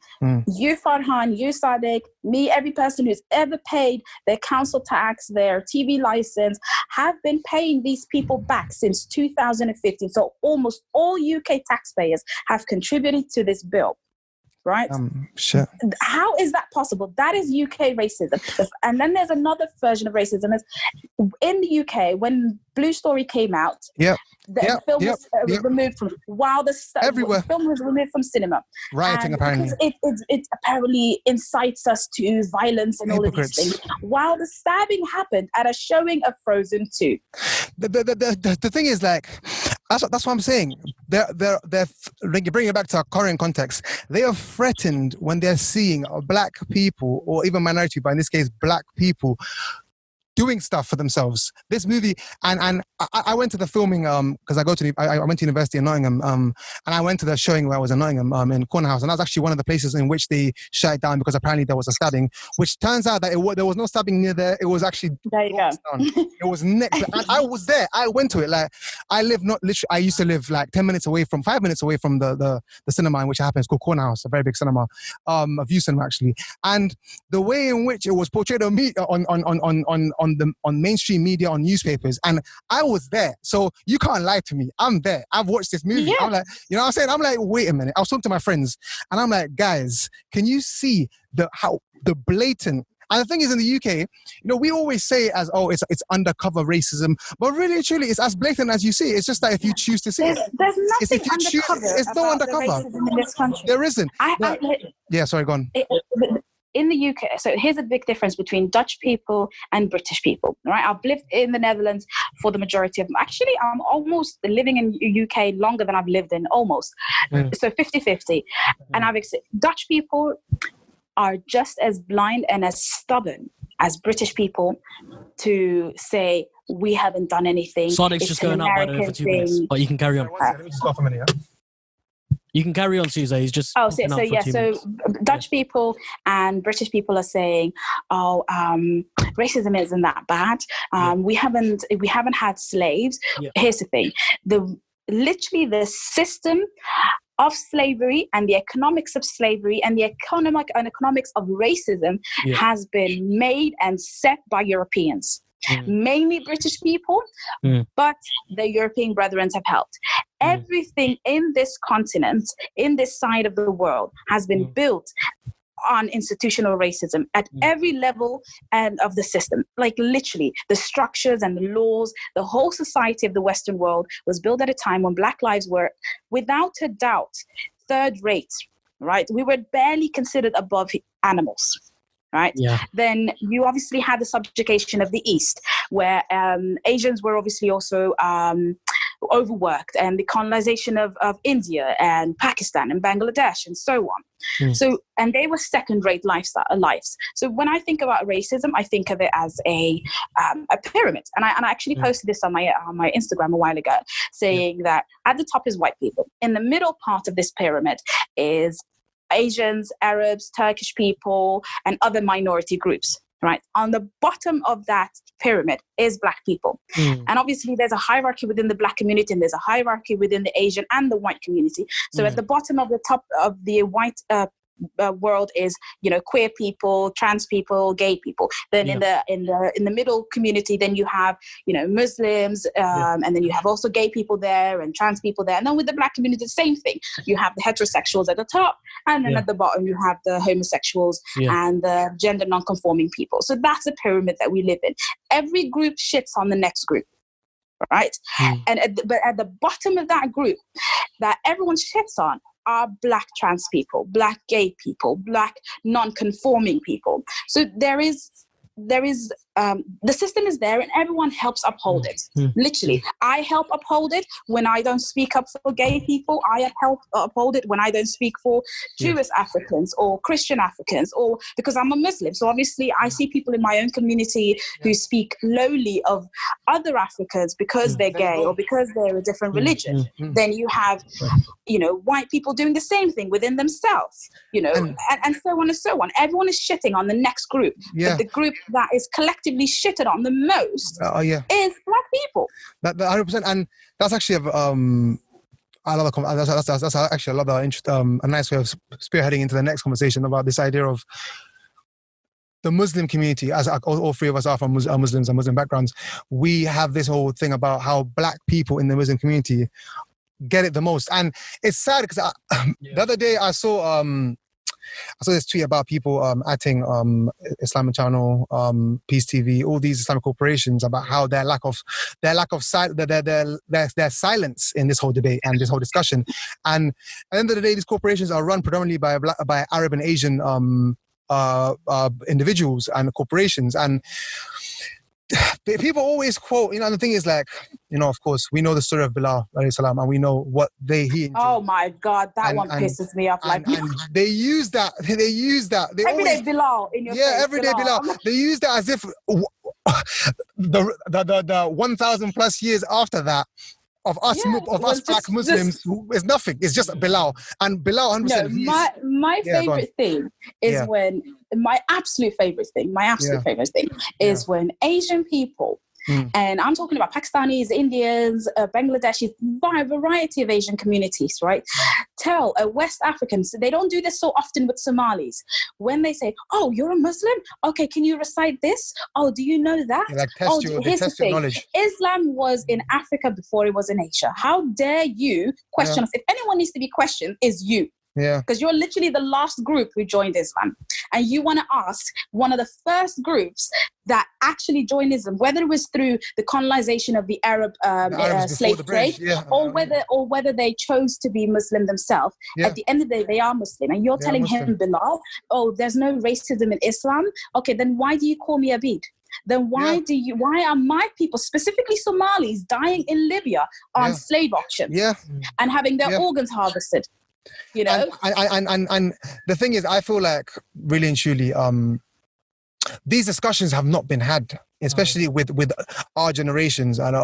you, Farhan, you, Sadiq, me, every person who's ever paid their council tax, their TV license, have been paying these people back since 2015. So almost all UK taxpayers have contributed to this bill. Right?
Sure.
How is that possible? That is UK racism. And then there's another version of racism. In the UK, when Blue Story came out, the film was removed from everywhere. The film was removed from cinema.
Rioting, apparently.
It apparently incites us to violence and all of these things. While the stabbing happened at a showing of Frozen 2.
The thing is, like, that's what I'm saying. They're like, you bring it back to our current context. They are threatened when they're seeing black people, or even minority, but in this case, black people, doing stuff for themselves. This movie, and I went to the filming because I went to university in Nottingham, and I went to the showing where I was in Nottingham in Corner House, and that was actually one of the places in which they shut it down because apparently there was a stabbing, which turns out that there was no stabbing near there. It was actually
there you go.
It was next. And I was there. I went to it. Like, I used to live like 5 minutes away from the cinema in which it happens, called Corner House, a very big cinema, a view cinema actually. And the way in which it was portrayed on me on mainstream media, on newspapers, and I was there, so you can't lie to me. I'm there. I've watched this movie. I'm like, you know what I'm saying? I'm like, wait a minute. I was talking to my friends, and I'm like, guys, can you see the blatant? And the thing is, in the UK, you know, we always say it as, it's undercover racism, but really, truly, it's as blatant as you see. It's just that if you choose to see it,
there's nothing undercover.
It's no undercover.
Racism in this country.
There isn't. Sorry, go on.
In the UK, so here's a big difference between Dutch people and British people, right? I've lived in the Netherlands for the majority of them. Actually, I'm almost living in UK longer than I've lived in, almost. So 50-50. And Dutch people, are just as blind and as stubborn as British people to say we haven't done anything.
Sadiq's just going out, by the way, for 2 minutes. But you can carry on.
Let me just go for a minute.
You can carry on, Suza. He's just
so
popping out for 2 minutes.
Dutch people and British people are saying, racism isn't that bad. We haven't had slaves. Here's the thing: literally the system of slavery and the economics of slavery and the economics of racism has been made and set by Europeans. Mainly British people, but the European brethren have helped. Everything in this continent, in this side of the world, has been built on institutional racism at every level and of the system. Like literally, the structures and the laws, the whole society of the Western world was built at a time when Black lives were, without a doubt, third rate, right? We were barely considered above animals. Right.
Yeah.
Then you obviously had the subjugation of the East, where Asians were obviously also overworked, and the colonization of India and Pakistan and Bangladesh and so on. So, and they were second-rate lives. So when I think about racism, I think of it as a pyramid. And I actually posted this on my Instagram a while ago, saying that at the top is white people. In the middle part of this pyramid is Asians, Arabs, Turkish people, and other minority groups, right? On the bottom of that pyramid is Black people. And obviously there's a hierarchy within the Black community, and there's a hierarchy within the Asian and the white community. So at the bottom of the top of the white world is, queer people, trans people, gay people. Then in the middle community, then you have, Muslims, and then you have also gay people there and trans people there. And then with the Black community, the same thing. You have the heterosexuals at the top, and then at the bottom you have the homosexuals and the gender non-conforming people. So that's a pyramid that we live in. Every group shits on the next group. Right? But at the bottom of that group that everyone shits on are Black trans people, Black gay people, Black non-conforming people. So there is the system is there, and everyone helps uphold it. Literally, I help uphold it when I don't speak up for gay people. I help uphold it when I don't speak for Jewish Africans or Christian Africans, or because I'm a Muslim. So obviously I see people in my own community who speak lowly of other Africans because they're gay or because they're a different religion. Then you have, white people doing the same thing within themselves, and so on and so on. Everyone is shitting on the next group. But the group that is collectively shitted on the most is Black people.
That 100%, and that's actually I love that's actually a nice way of spearheading into the next conversation about this idea of the Muslim community. As all three of us are from Muslims and Muslim backgrounds, we have this whole thing about how Black people in the Muslim community get it the most, and it's sad because the other day I saw this tweet about people atting Islamic Channel, Peace TV, all these Islamic corporations, about how their silence in this whole debate and this whole discussion. And at the end of the day, these corporations are run predominantly by Arab and Asian individuals and corporations. And people always quote, the thing is of course, we know the story of Bilal, alayhi salam, and we know what he endured.
Oh my God, that one pisses me off.
And they use that. They
everyday Bilal in your face.
Yeah, everyday Bilal. They use that as if the 1,000 plus years after that of us Black Muslims is nothing. It's just Bilal. And Bilal 100%.
No, my favorite thing is when my absolute favorite thing is when Asian people, and I'm talking about Pakistanis, Indians, Bangladeshis, a variety of Asian communities, right? Tell a West African, so they don't do this so often with Somalis. When they say, "Oh, you're a Muslim? Okay, can you recite this? Oh, do you know that?"
Test your knowledge.
Islam was in Africa before it was in Asia. How dare you question us? If anyone needs to be questioned, is you.
Yeah.
Because you're literally the last group who joined Islam. And you want to ask one of the first groups that actually joined Islam, whether it was through the colonization of the Arab slave trade, or whether they chose to be Muslim themselves. At the end of the day, they are Muslim. And you're telling him, Bilal, oh, there's no racism in Islam. Okay, then why do you call me Abid? Then why are my people, specifically Somalis, dying in Libya on slave auctions and having their organs harvested? You know?
And the thing is, I feel like really and truly, these discussions have not been had, especially with our generations, and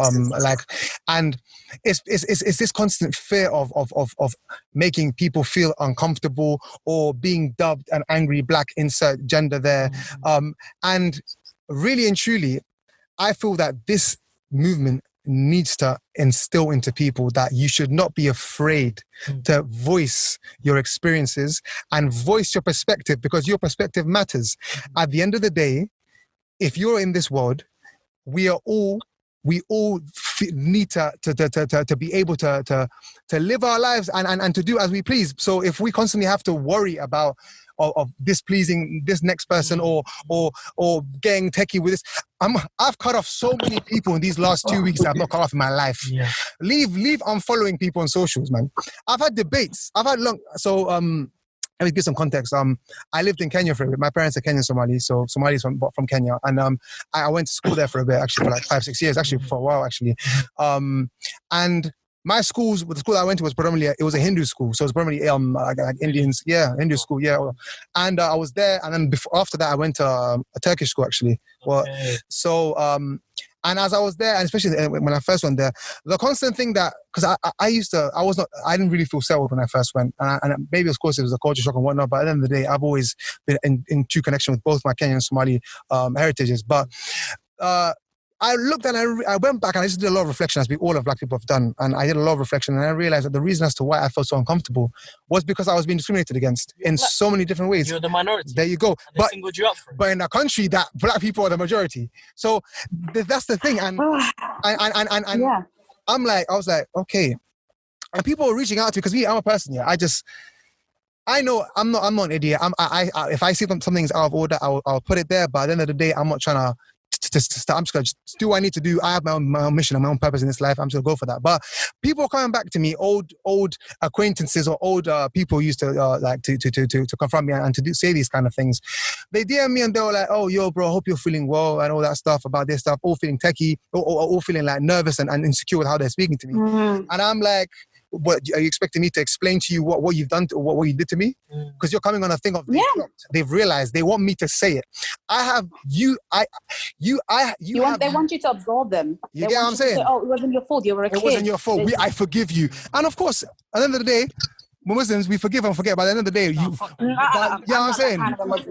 and it's this constant fear of making people feel uncomfortable or being dubbed an angry black, insert gender there, and really and truly, I feel that this movement needs to instill into people that you should not be afraid to voice your experiences and voice your perspective, because your perspective matters. At the end of the day, if you're in this world, we all need to be able to live our lives and to do as we please. So if we constantly have to worry about of displeasing this next person or getting techie with this, I've cut off so many people in these last 2 weeks that I've not cut off in my life.
Yeah.
Leave unfollowing people on socials, man. I've had debates. I've had let me give some context. I lived in Kenya for a bit. My parents are Kenyan Somali, so Somalis from Kenya, and I went to school there for a bit, actually, for like 5-6 years, actually, for a while, actually. And my schools, the school I went to was predominantly, it was a Hindu school, so it was predominantly like Indians, Hindu school, And I was there, and then after that, I went to a Turkish school, actually.
Okay.
And as I was there, and especially when I first went there, the constant thing that, because I didn't really feel settled when I first went. And maybe, of course, it was a culture shock and whatnot, but at the end of the day, I've always been in true connection with both my Kenyan and Somali heritages. But I looked and I went back and I just did a lot of reflection, as all of black people have done. And I did a lot of reflection, and I realized that the reason as to why I felt so uncomfortable was because I was being discriminated against in so many different ways.
You're the minority.
There you go.
They singled you out for it.
But in a country that black people are the majority. So that's the thing. And
Yeah.
I was like, okay. And people were reaching out to me because I'm a person, I know I'm not an idiot. If I see something's out of order, I'll put it there. But at the end of the day, I'm not trying to I'm just going to do what I need to do. I have my own mission and my own purpose in this life. I'm just going to go for that. But people are coming back to me, old acquaintances or old people used to to confront me and to say these kind of things. They DM me and they were like, "Oh, yo, bro, I hope you're feeling well," and all that stuff about this stuff, all feeling techie, or all feeling like nervous and insecure with how they're speaking to me. And I'm like, what are you expecting me to explain to you what you've done to, what you did to me? Because you're coming on a thing of they've realized they want me to say it.
They want you to absolve them.
You get what I'm saying?
Say, oh, it wasn't your fault. You were a kid.
It wasn't your fault. I forgive you. And of course, at the end of the day, we're Muslims, we forgive and forget. By the end of the day, you know what I'm saying?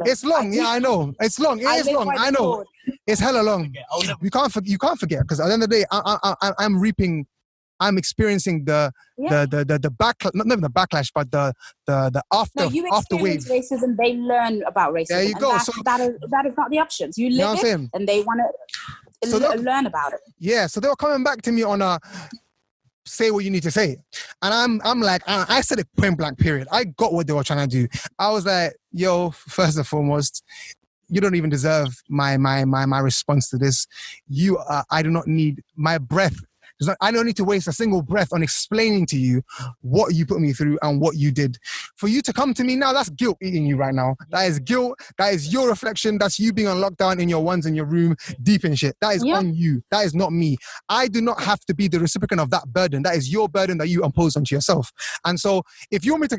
It's long. Yeah, I know. It's long. It is long. I know. It's hella long. You can't forget, because at the end of the day, I'm reaping. I'm experiencing the backlash, not even the backlash, but the after.
No, you
after
experience racism. They learn about racism.
There you go.
That is not the options. You live it, and they want to learn about it.
Yeah. So they were coming back to me on a say what you need to say, and I'm like, I said it point blank. Period. I got what they were trying to do. I was like, yo, first and foremost, you don't even deserve my response to this. I do not need my breath. I don't need to waste a single breath on explaining to you what you put me through and what you did. For you to come to me now, that's guilt eating you right now. That is guilt. That is your reflection. That's you being on lockdown in your ones in your room, deep in shit. That is on you. That is not me. I do not have to be the recipient of that burden. That is your burden that you impose onto yourself. And so if you want to,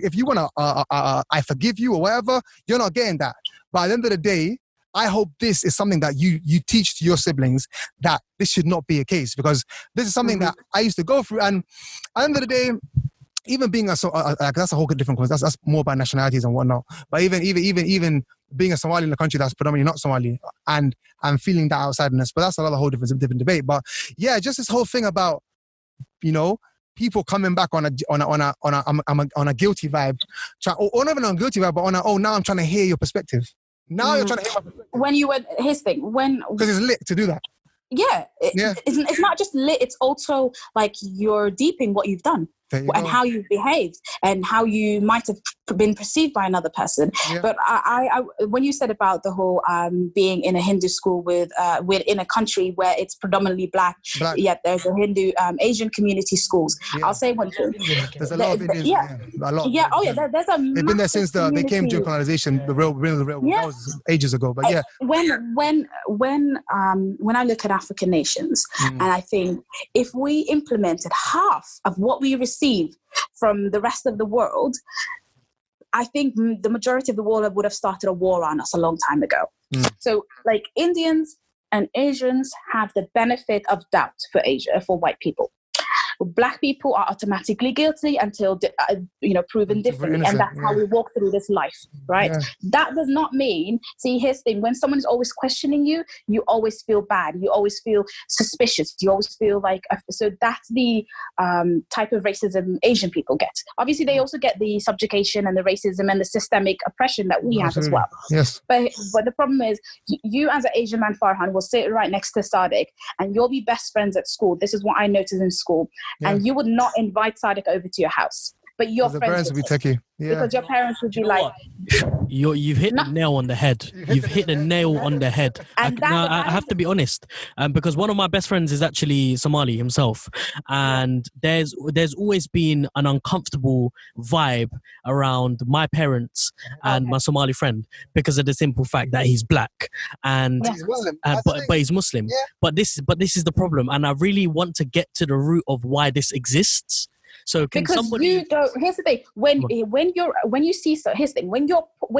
I forgive you or whatever, you're not getting that. But at the end of the day, I hope this is something that you teach to your siblings, that this should not be a case, because this is something that I used to go through. And at the end of the day, even being that's a whole different question. That's more about nationalities and whatnot. But even being a Somali in a country that's predominantly not Somali and feeling that outsideness, but that's another whole different debate. But yeah, just this whole thing about, people coming back on a guilty vibe, or not even on a guilty vibe, but now I'm trying to hear your perspective. Now you're trying to hear my perspective. Because it's lit to do that.
Yeah. It's not just lit, it's also like you're deeping what you've done and how you've behaved and how you might have been perceived by another person. Yeah. But I when you said about the whole being in a Hindu school with in a country where it's predominantly black. Yet there's a Hindu Asian community schools. Yeah. I'll say one thing.
There's a lot of Indians. A lot.
Yeah. Oh yeah. There's a.
They've been there since they came during colonization. The real. That was ages ago. But yeah.
When I look at African nations, and I think if we implemented half of what we receive from the rest of the world, I think the majority of the world would have started a war on us a long time ago. So like Indians and Asians have the benefit of doubt for white people. Black people are automatically guilty until proven differently, and that's how we walk through this life, right? That does not mean, see, here's the thing, when someone is always questioning you, you always feel bad, you always feel suspicious, you always feel like, so that's the type of racism Asian people get. Obviously they also get the subjugation and the racism and the systemic oppression that we have as well.
Yes.
But the problem is, you as an Asian man, Farhan, will sit right next to Sadiq, and you'll be best friends at school. This is what I noticed in school. And you would not invite Sadiq over to your house, but your friends
would be techie.
Because your parents would be like,
you've hit the nail on the head. You've hit the nail on the head.
And
I have to be honest, because one of my best friends is actually Somali himself, and there's always been an uncomfortable vibe around my parents and my Somali friend because of the simple fact that he's black and
he's Muslim.
but he's Muslim. Yeah. But this is the problem, and I really want to get to the root of why this exists. So
because you don't. Here's the thing: when you see, so here's the thing: when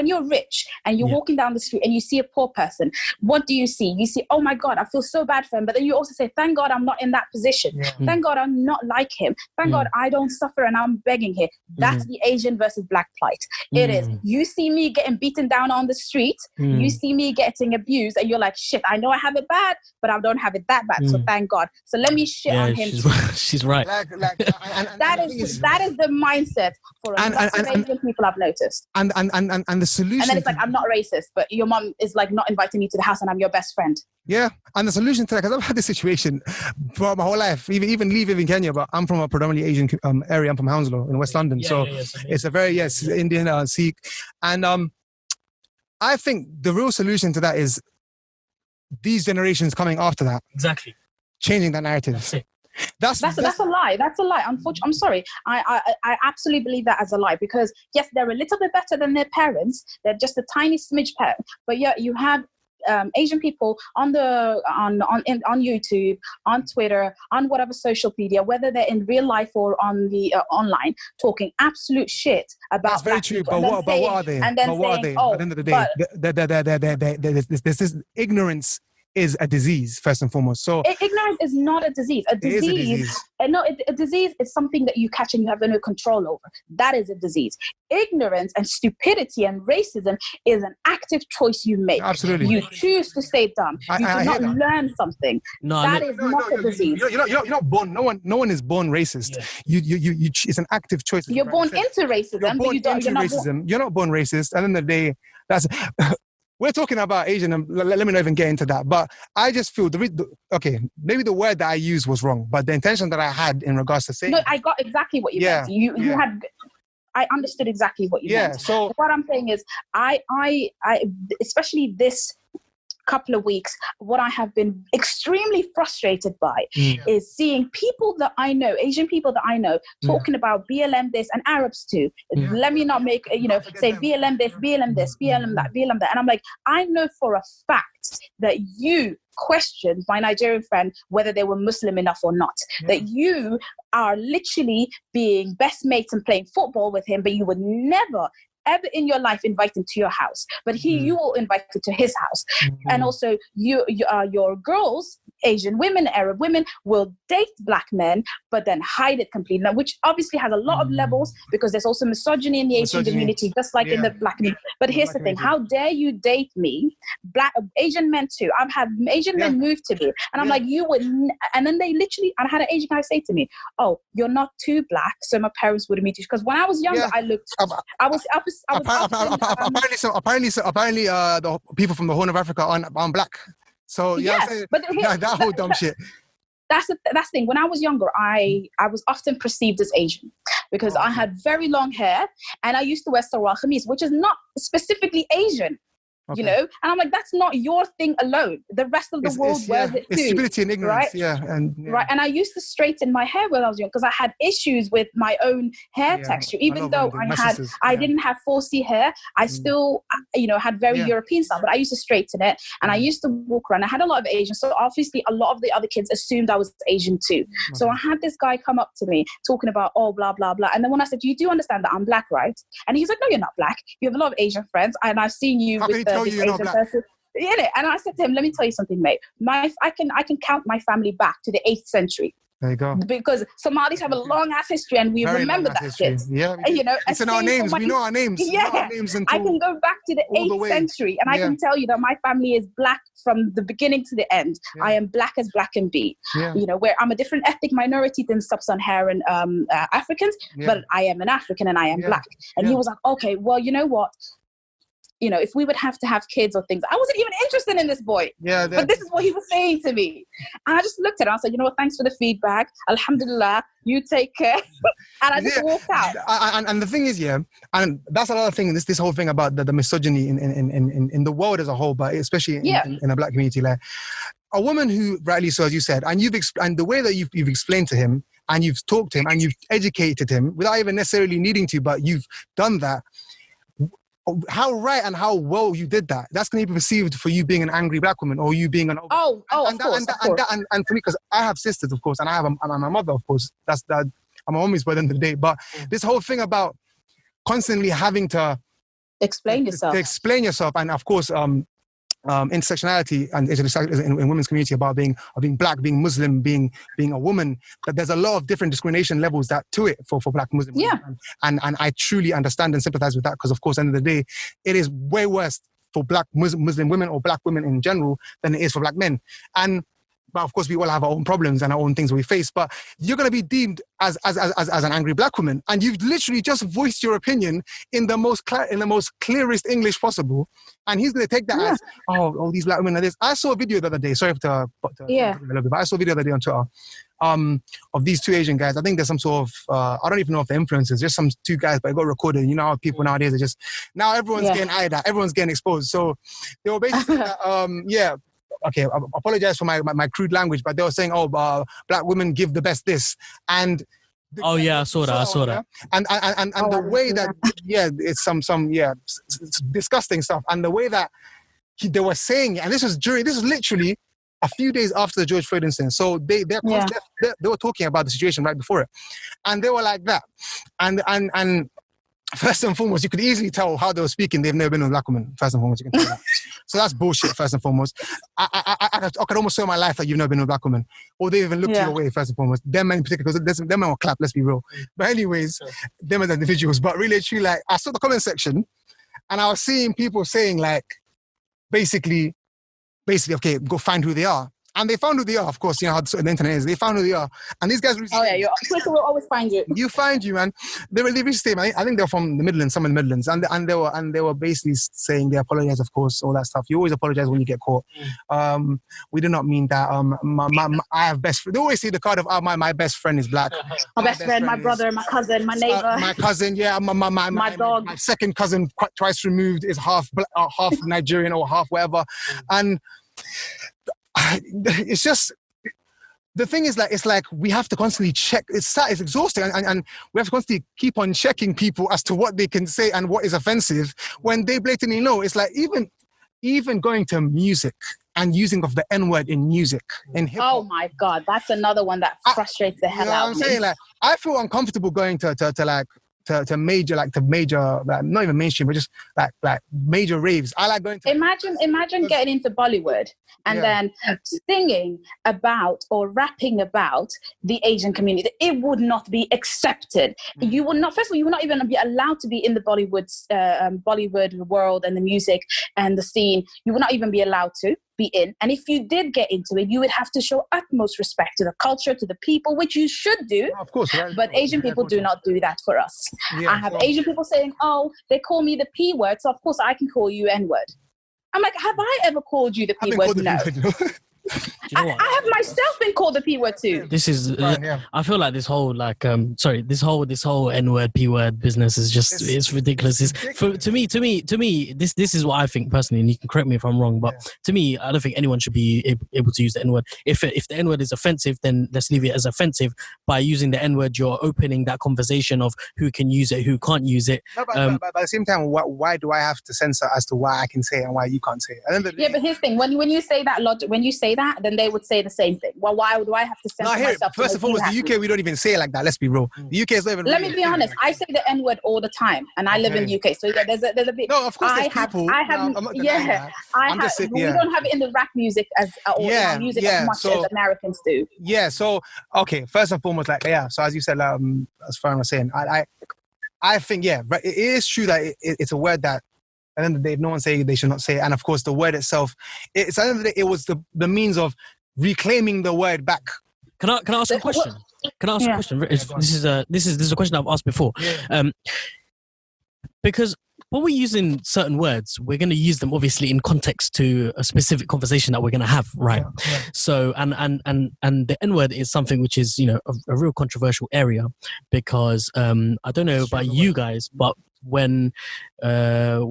you're rich and you're walking down the street and you see a poor person, what do you see? You see, oh my God, I feel so bad for him. But then you also say, thank God I'm not in that position. Yeah. Thank God I'm not like him. Thank God I don't suffer and I'm begging here. That's the Asian versus black plight. It is. You see me getting beaten down on the street. You see me getting abused, and you're like, shit, I know I have it bad, but I don't have it that bad. So thank God. So let me shit on him.
She's right.
That is the mindset for a lot of Asian people I've noticed.
And the solution.
And then it's like, I'm not racist, but your mom is like not inviting me to the house and I'm your best friend. Yeah.
And the solution to that, because I've had this situation for my whole life, even leaving Kenya, but I'm from a predominantly Asian area. I'm from Hounslow in West London. It's a very, Indian, Sikh. And I think the real solution to that is these generations coming after that.
Exactly.
Changing that narrative.
That's it.
That's a lie. That's a lie. Unfortunately, I'm sorry. I absolutely believe that as a lie, because yes, they're a little bit better than their parents. They're just a tiny smidge better. But yeah, you have Asian people on YouTube, on Twitter, on whatever social media, whether they're in real life or on the online, talking absolute shit about. That's
very true. But what are they?
And then
what
saying,
are they? At the end of the day, this ignorance is a disease, first and foremost. So
ignorance is not a disease. A disease is something that you catch and you have no control over. That is a disease. Ignorance and stupidity and racism is an active choice you make.
Absolutely.
You choose to stay dumb. You do not learn something. That is not a disease.
You're not born. No one is born racist. Yeah. You it's an active choice.
You're born into racism, but you don't.
You're not born racist. At the end of the day, that's. We're talking about Asian, and let me not even get into that. But I just feel, maybe the word that I used was wrong, but the intention that I had in regards to saying...
No, I got exactly what you meant. I understood exactly what you meant. So what I'm saying is, I especially this couple of weeks, what I have been extremely frustrated by is seeing people that I know, Asian people that I know, talking about BLM this, and Arabs too. Let me not make, say BLM this, BLM this, BLM that, BLM that. And I'm like, I know for a fact that you questioned my Nigerian friend whether they were Muslim enough or not. That you are literally being best mates and playing football with him, but you would never ever in your life invite him to your house, but you will invite him to his house. And also your girls, Asian women, Arab women, will date black men but then hide it completely, now, which obviously has a lot of levels, because there's also misogyny in the Asian community, just like in the black community. But here's the thing: how dare you date me? Black Asian men too. I've had Asian men move to me, and I'm like, you would and then they literally, and I had an Asian guy say to me, oh, you're not too black, so my parents wouldn't meet you. Because when I was younger, I looked,
apparently, the people from the Horn of Africa aren't black. So but that whole dumb shit.
That's the thing. When I was younger, I was often perceived as Asian because I had very long hair and I used to wear sarawal khamis, which is not specifically Asian. you know? And I'm like, that's not your thing alone. The rest of the world wears it too.
It's stupidity and ignorance,
right? Right. And I used to straighten my hair when I was young because I had issues with my own hair texture. Even though I didn't have 4C hair, I still, you know, had very European style, but I used to straighten it and I used to walk around. I had a lot of Asians. So obviously a lot of the other kids assumed I was Asian too. So I had this guy come up to me talking about, oh, blah, blah, blah. And then when I said, you do understand that I'm black, right? And he's like, no, you're not black. You have a lot of Asian friends and I've seen you with this Asian person. Yeah, and I said to him, let me tell you something, mate. I can count my family back to the 8th century.
There you go.
Because Somalis have a long ass history and we remember that shit.
Yeah,
you know,
it's in our names. We know our names.
Yeah,
our names
I can go back to the 8th century and I can tell you that my family is black from the beginning to the end. Yeah. I am black as black can be. Yeah. You know, where I'm a different ethnic minority than sub-Saharan Africans, but I am an African and I am black. And he was like, okay, well, you know what? You know, if we would have to have kids or things, I wasn't even interested in this boy. Yeah, but this is what he was saying to me. And I just looked at him. I said, you know what, thanks for the feedback. Alhamdulillah, you take care. And I just walked out.
And the thing is, and that's another thing, this whole thing about the misogyny in the world as a whole, but especially in a black community. Like a woman who, rightly so, as you said, and the way that you've explained to him, and you've talked to him, and you've educated him, without even necessarily needing to, but you've done that. How right and how well you did that. That's going to be perceived for you being an angry black woman or you being an...
of course.
And for me, because I have sisters, of course, and I'm my mother, of course. I'm a homies by the end of the day. But this whole thing about constantly having to...
Explain yourself.
To explain yourself. And of course, intersectionality and in women's community about being black, being Muslim, being a woman, that there's a lot of different discrimination levels to it for black Muslim women. And I truly understand and sympathize with that because of course, at the end of the day, it is way worse for black Muslim women or black women in general than it is for black men. But of course, we all have our own problems and our own things we face. But you're going to be deemed as an angry black woman, and you've literally just voiced your opinion in the most clearest English possible. And he's going to take that as, oh, these black women are this. I saw a video the other day. Sorry to a little bit, but I saw a video the other day on Twitter of these two Asian guys. I think there's some sort of I don't even know if they're influencers. Just some two guys, but it got recorded. You know how people nowadays are just now everyone's getting eyed at, everyone's getting exposed. So they were basically okay, I apologize for my crude language, but they were saying, black women give the best this. And
I saw that.
And the way that, it's some it's disgusting stuff. And the way that they were saying it, and this was literally a few days after the George Floyd incident. So they were talking about the situation right before it. And they were like that. And first and foremost, you could easily tell how they were speaking. They've never been with a black woman. First and foremost, you can tell that. So that's bullshit, first and foremost. I could almost swear my life that you've never been with a black woman. Or they even looked your way, first and foremost. Them men in particular, because them men will clap, let's be real. But anyways, them as individuals. But really, truly, like, I saw the comment section and I was seeing people saying, like, basically, okay, go find who they are. And they found who they are, of course, you know how the internet is. They found who they are. And these guys...
Twitter will always find you.
You, man. They reached statement. I think they're from the Midlands, some in the Midlands. And they were basically saying they apologize, of course, all that stuff. You always apologize when you get caught. We do not mean that. I have best friend. They always say the card of my best friend is black.
My best friend, my brother, my cousin, my neighbor.
My cousin, my dog. My second cousin, twice removed, is half Nigerian or half whatever. And... it's just the thing is like, it's like we have to constantly check. It's exhausting and we have to constantly keep on checking people as to what they can say and what is offensive when they blatantly know. It's like even going to music and using of the N-word in music, in hip-hop.
Oh my God, that's another one that frustrates the hell out of me.
I'm saying, like, I feel uncomfortable going to major, not even mainstream, but just like major raves. I like going to...
Imagine getting into Bollywood and then singing about or rapping about the Asian community. It would not be accepted. You would not, first of all, you would not even be allowed to be in the Bollywood world and the music and the scene. You would not even be allowed to be in. And if you did get into it, you would have to show utmost respect to the culture, to the people, which you should do.
Of course, right?
But Asian people do not do that for us. I have Asian people saying, oh, they call me the P word, so of course I can call you N-word. I'm like, have I ever called you the P word? No.
Do you know what?
I have myself been called the P word too.
This is.
Fine, yeah.
I feel like this whole this whole N word P word business is just it's ridiculous. To me, this is what I think personally, and you can correct me if I'm wrong, but to me, I don't think anyone should be able to use the N word. If the N word is offensive, then let's leave it as offensive. By using the N word, you're opening that conversation of who can use it, who can't use it.
No, but at the same time, why do I have to censor as to why I can say it and why you can't say it?
Yeah, but here's the thing: when you say that when you say that, then they would say the same thing. Well, why do I have to censor myself?
First and foremost, the UK, we don't even say it like that. Let's be real. The UK is not even.
Let me be honest. I say the N word all the time, and I live in the UK. So yeah, there's a bit.
No, of course, there's people.
I have.
I'm not denying that.
We don't have it in the rap music as much as Americans do.
Yeah. So okay, first and foremost, so as you said, as Farhan was saying, I think but it is true that it's a word that. At the end of the day, if no one say they should not say it. And of course, the word itself, at the end of the day, it was the means of reclaiming the word back.
Can I ask a question? Can I ask a question? This is a question I've asked before. Because when we're using certain words, we're going to use them obviously in context to a specific conversation that we're going to have, right? Yeah. So, and the N word is something which is, a real controversial area because I don't know about you guys, but when I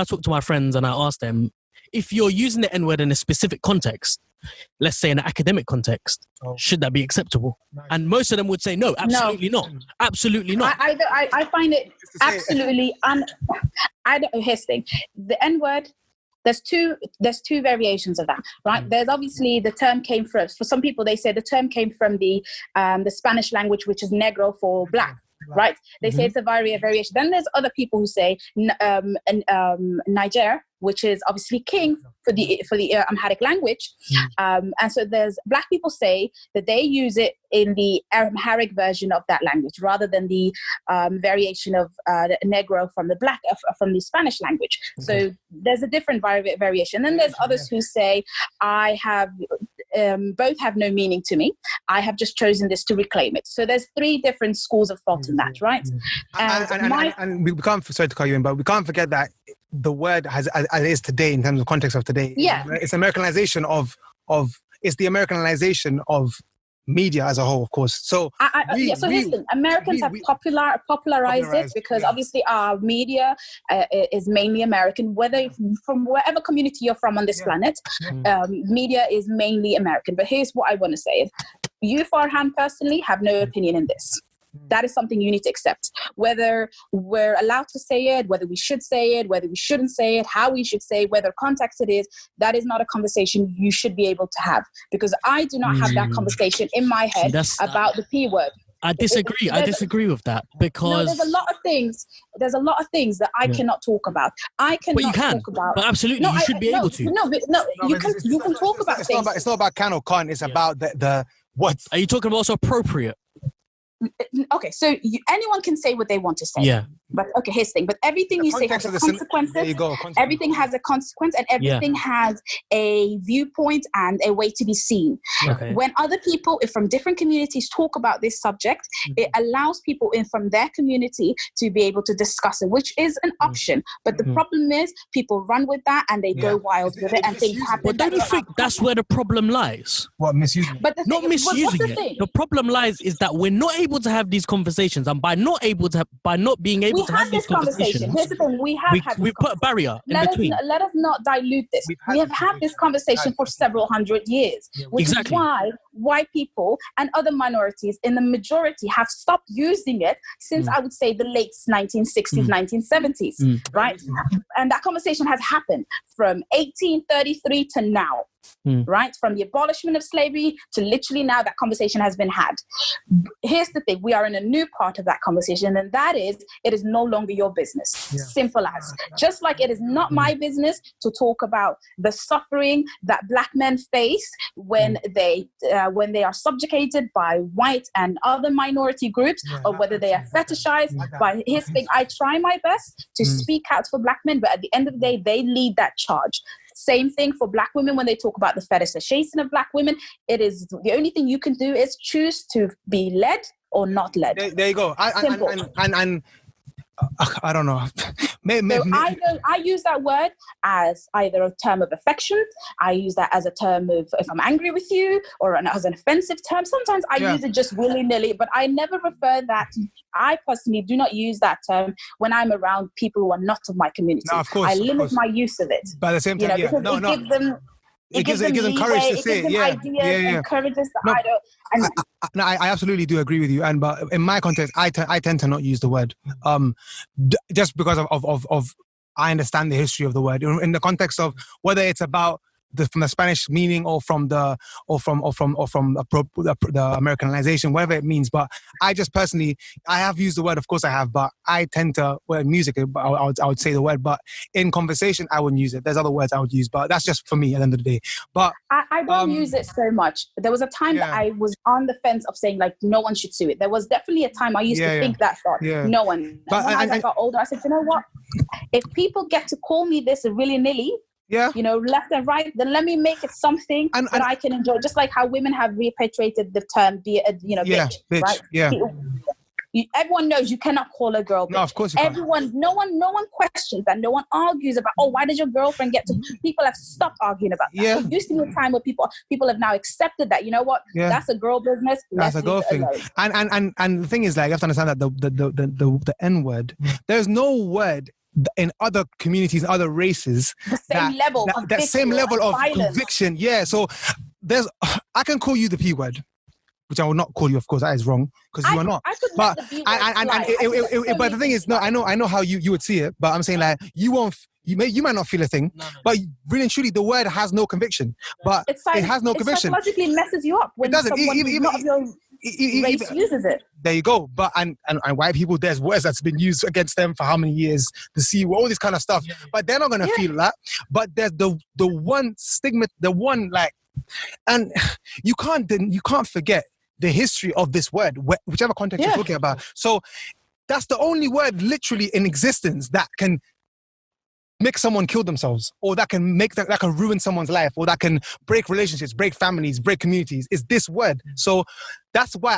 talk to my friends and I ask them, if you're using the N word in a specific context, let's say in an academic context, should that be acceptable? And most of them would say no, absolutely not. Absolutely not.
I find it absolutely here's the thing. The N word, there's two variations of that, right? There's obviously the term came from, for some people they say the term came from the Spanish language, which is negro for black. Right? They say it's a variation. Then there's other people who say Niger, which is obviously king for the Amharic language. And so there's black people say that they use it in the Amharic version of that language rather than the variation of the Negro from the Spanish language. So there's a different variation. Then there's others who say both have no meaning to me. I have just chosen this to reclaim it. So there's three different schools of thought in that, right?
And we can't, sorry to call you in, but we can't forget that the word as it is today in terms of context of today.
Yeah.
It's Americanization it's the Americanization of media as a whole, of course. So
listen, Americans have popularized it because obviously our media is mainly American, whether from wherever community you're from on this planet, media is mainly American. But here's what I want to say. You, Farhan, personally have no opinion in this. That is something you need to accept. Whether we're allowed to say it, whether we should say it, whether we shouldn't say it, how we should say it, whether context it is, that is not a conversation you should be able to have. Because I do not have that conversation in my head about the P word.
I disagree. I disagree with that because
there's a lot of things. There's a lot of things that I cannot talk about. I cannot talk about.
But absolutely, you should be able to.
You can talk about things.
It's not about can or can't. It's about the what.
Are you talking about also appropriate?
Okay, so anyone can say what they want to say.
Yeah.
But okay, here's the thing. But everything you say has consequences.
There you go.
Everything has a consequence, and everything has a viewpoint and a way to be seen.
Okay.
When other people from different communities talk about this subject, it allows people from their community to be able to discuss it, which is an option. But the problem is people run with that and they go wild with it, and things happen.
But don't you think that's where the problem lies?
What, misusing?
But
not misusing it. The problem lies is that we're not able to have these conversations, and by not being able to have these conversations,
here's the thing:
we put a barrier in between.
Let us not dilute this. We have had this conversation for several hundred years, which is why white people and other minorities in the majority have stopped using it since I would say the late 1960s, 1970s, right? And that conversation has happened from 1833 to now. Right? From the abolishment of slavery to literally now, that conversation has been had. Here's the thing. We are in a new part of that conversation, and that is, it is no longer your business. Simple as. Just like it is not my business to talk about the suffering that black men face when they are subjugated by white and other minority groups, or whether they are fetishized by his thing. I try my best to speak out for black men, but at the end of the day, they lead that charge. Same thing for black women when they talk about the fetishization of black women. It is the only thing you can do is choose to be led or not led.
There you go.
Simple.
And I don't know.
I use that word as either a term of affection. I use that as a term of if I'm angry with you, or as an offensive term. Sometimes I use it just willy-nilly, but I never refer that. I personally do not use that term when I'm around people who are not of my community.
No, of course,
I limit my use of it.
But at the same time,
because it gives them
courage
leeway,
to say it.
Ideas, encourages the
I absolutely do agree with you. But in my context, I tend to not use the word, just because of I understand the history of the word in the context of whether it's about from the Spanish meaning or from the Americanization, whatever it means. But I just personally, I have used the word, of course I have, but I tend to, in music, I would say the word, but in conversation, I wouldn't use it. There's other words I would use, but that's just for me at the end of the day. But
I don't use it so much. There was a time that I was on the fence of saying like, no one should sue it. There was definitely a time I used to think that thought. No one. But as I got older, I said, you know what? If people get to call me this willy-nilly, left and right, then let me make it something that I can enjoy. Just like how women have repatriated the term, bitch, right?
Yeah.
Everyone knows you cannot call a girl bitch.
No, of course you can't.
No one questions that. No one argues about, why did your girlfriend get to... People have stopped arguing about that.
Yeah.
It used to be a time where people have now accepted that, you know what? Yeah. That's a girl business.
That's a girl thing. And the thing is, like, you have to understand that the N word, there's no word in other communities, other races,
the same level of
conviction. Yeah, so I can call you the P word, which I will not call you, of course. That is wrong because you are not. But the thing is, no, I know how you would see it, but I'm saying like you won't. You might not feel a thing, but really and truly, the word has no conviction. But it has no conviction.
It psychologically messes you up when someone who's not of your race uses it.
There you go. But and white people, there's words that's been used against them for how many years? The C, all this kind of stuff. But they're not gonna feel that. But there's the one stigma, the one like, and you can't forget the history of this word, whichever context you're talking about. So that's the only word literally in existence that can make someone kill themselves, or that can ruin someone's life, or that can break relationships, break families, break communities, is this word. So that's why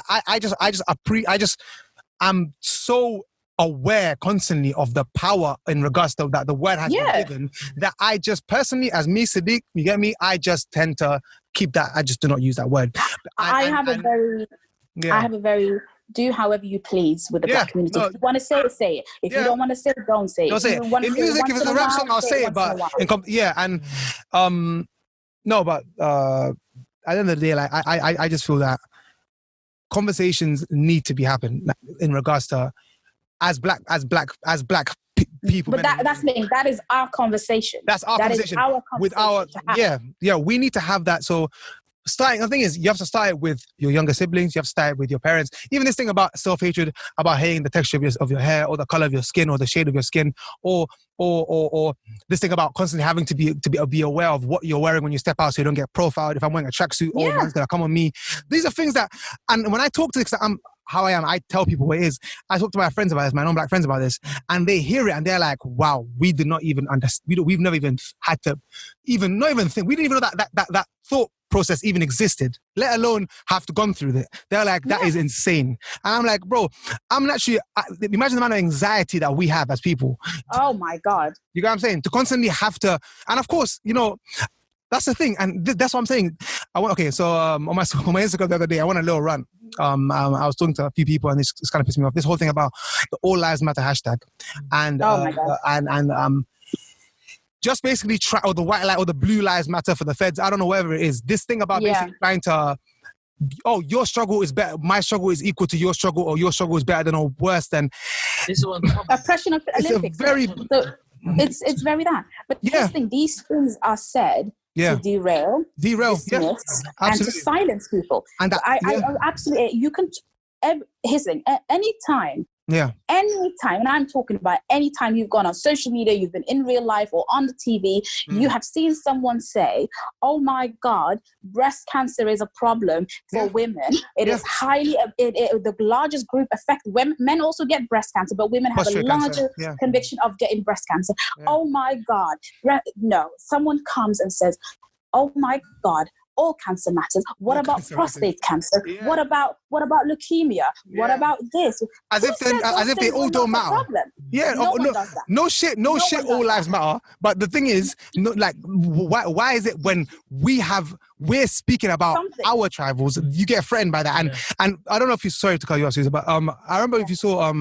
I'm so aware constantly of the power in regards to that the word has been given, that I just personally, as me, Sadiq, you get me, I just tend to keep that. I just do not use that word. I have a very do however you please with the black community. If you want to say it, say it. If you don't want to say it, don't say it. Don't say it. In music, if it's a rap song, I'll say it. But at the end of the day, like I just feel that conversations need to be happening in regards to as black people.
But that's the thing. That is our conversation.
That's our conversation.
Is our conversation
with our we need to have that. So the thing is, you have to start it with your younger siblings. You have to start it with your parents. Even this thing about self-hatred, about hating the texture of your hair, or the color of your skin, or the shade of your skin, or this thing about constantly having to be aware of what you're wearing when you step out, so you don't get profiled. If I'm wearing a tracksuit, man's gonna come on me. These are things that, and when I talk to, how I am, I tell people what it is. I talk to my friends about this, my non-black friends about this, and they hear it and they're like, wow, we did not even understand. We've never even had to not even think. We didn't even know that thought process even existed, let alone have to gone through it. They're like, that is insane. And I'm like, bro, I'm actually, imagine the amount of anxiety that we have as people.
Oh my God.
You know what I'm saying? To constantly have to, and of course, that's the thing. And that's what I'm saying. On my Instagram the other day, I went a little rant. I was talking to a few people, and this kind of pissed me off. This whole thing about the All Lives Matter hashtag, and
my God.
and just basically try, or the white light, or the blue lives matter for the feds. I don't know, whatever it is. This thing about basically trying to, your struggle is better, my struggle is equal to your struggle, or your struggle is better than or worse than.
This one.
Oppression of the Olympics. It's very that. But these things are said to derail, dismiss, and to silence people. And I absolutely, you can. Here's the thing. Anytime. Yeah. Anytime, and I'm talking about anytime you've gone on social media, you've been in real life or on the TV, you have seen someone say, oh my God, breast cancer is a problem for women. It is highly, the largest group affect women. Men also get breast cancer, but women have a larger conviction of getting breast cancer. Yeah. Oh my God. No, someone comes and says, oh my God, all cancer matters. What
All
about
cancer
prostate cancer?
Yeah.
What about leukemia? What
Yeah.
about this?
As
Who
if
said
as
those
if they
things
all
were
don't
not a
matter.
problem?
Yeah,
No one
no,
does that.
no shit,
No one
all
does
lives matter. But the thing is, no, like, why is it when we're speaking about
Something.
our tribals, you get threatened by that? And I don't know if you, sorry to cut you off, Susan, but I remember if you saw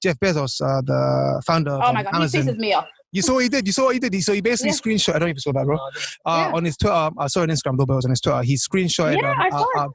Jeff Bezos, the founder of
Oh my God,
Amazon.
he pisses me off.
You saw what he did. So he basically screenshot. I don't know if you saw that, bro. On his Twitter, I saw it on Instagram. Though, but it was on his Twitter. He screenshotted.
Yeah, I saw it.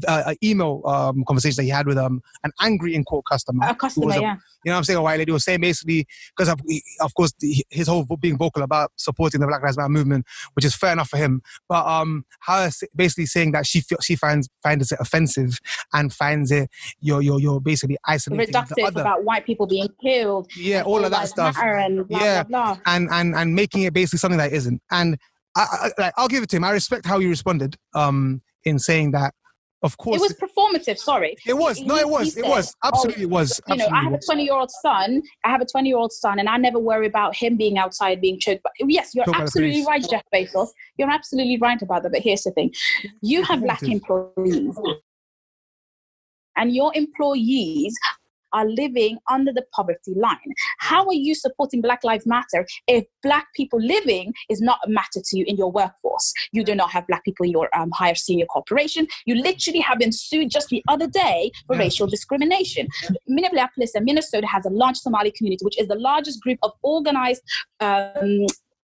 An email conversation that he had with an angry in court customer.
A customer,
You know what I'm saying? A white lady was saying basically, because of course his whole being vocal about supporting the Black Lives Matter movement, which is fair enough for him. But her basically saying that she finds it offensive and finds it you're basically isolating the
reductive
other.
about white people being killed.
Yeah, all of that stuff.
And blah, blah, blah.
And making it basically something that isn't. And I'll give it to him. I respect how he responded in saying that, of course.
It was performative, sorry.
It was. It was. Absolutely it was.
I have a 20-year-old son. And I never worry about him being outside being choked. But yes, you're absolutely right, Jeff Bezos. You're absolutely right about that. But here's the thing. You have Black employees. And your employees are living under the poverty line. How are you supporting Black Lives Matter if Black people living is not a matter to you in your workforce? You do not have Black people in your higher senior corporation. You literally have been sued just the other day for racial discrimination. Minneapolis and Minnesota has a large Somali community, which is the largest group of organized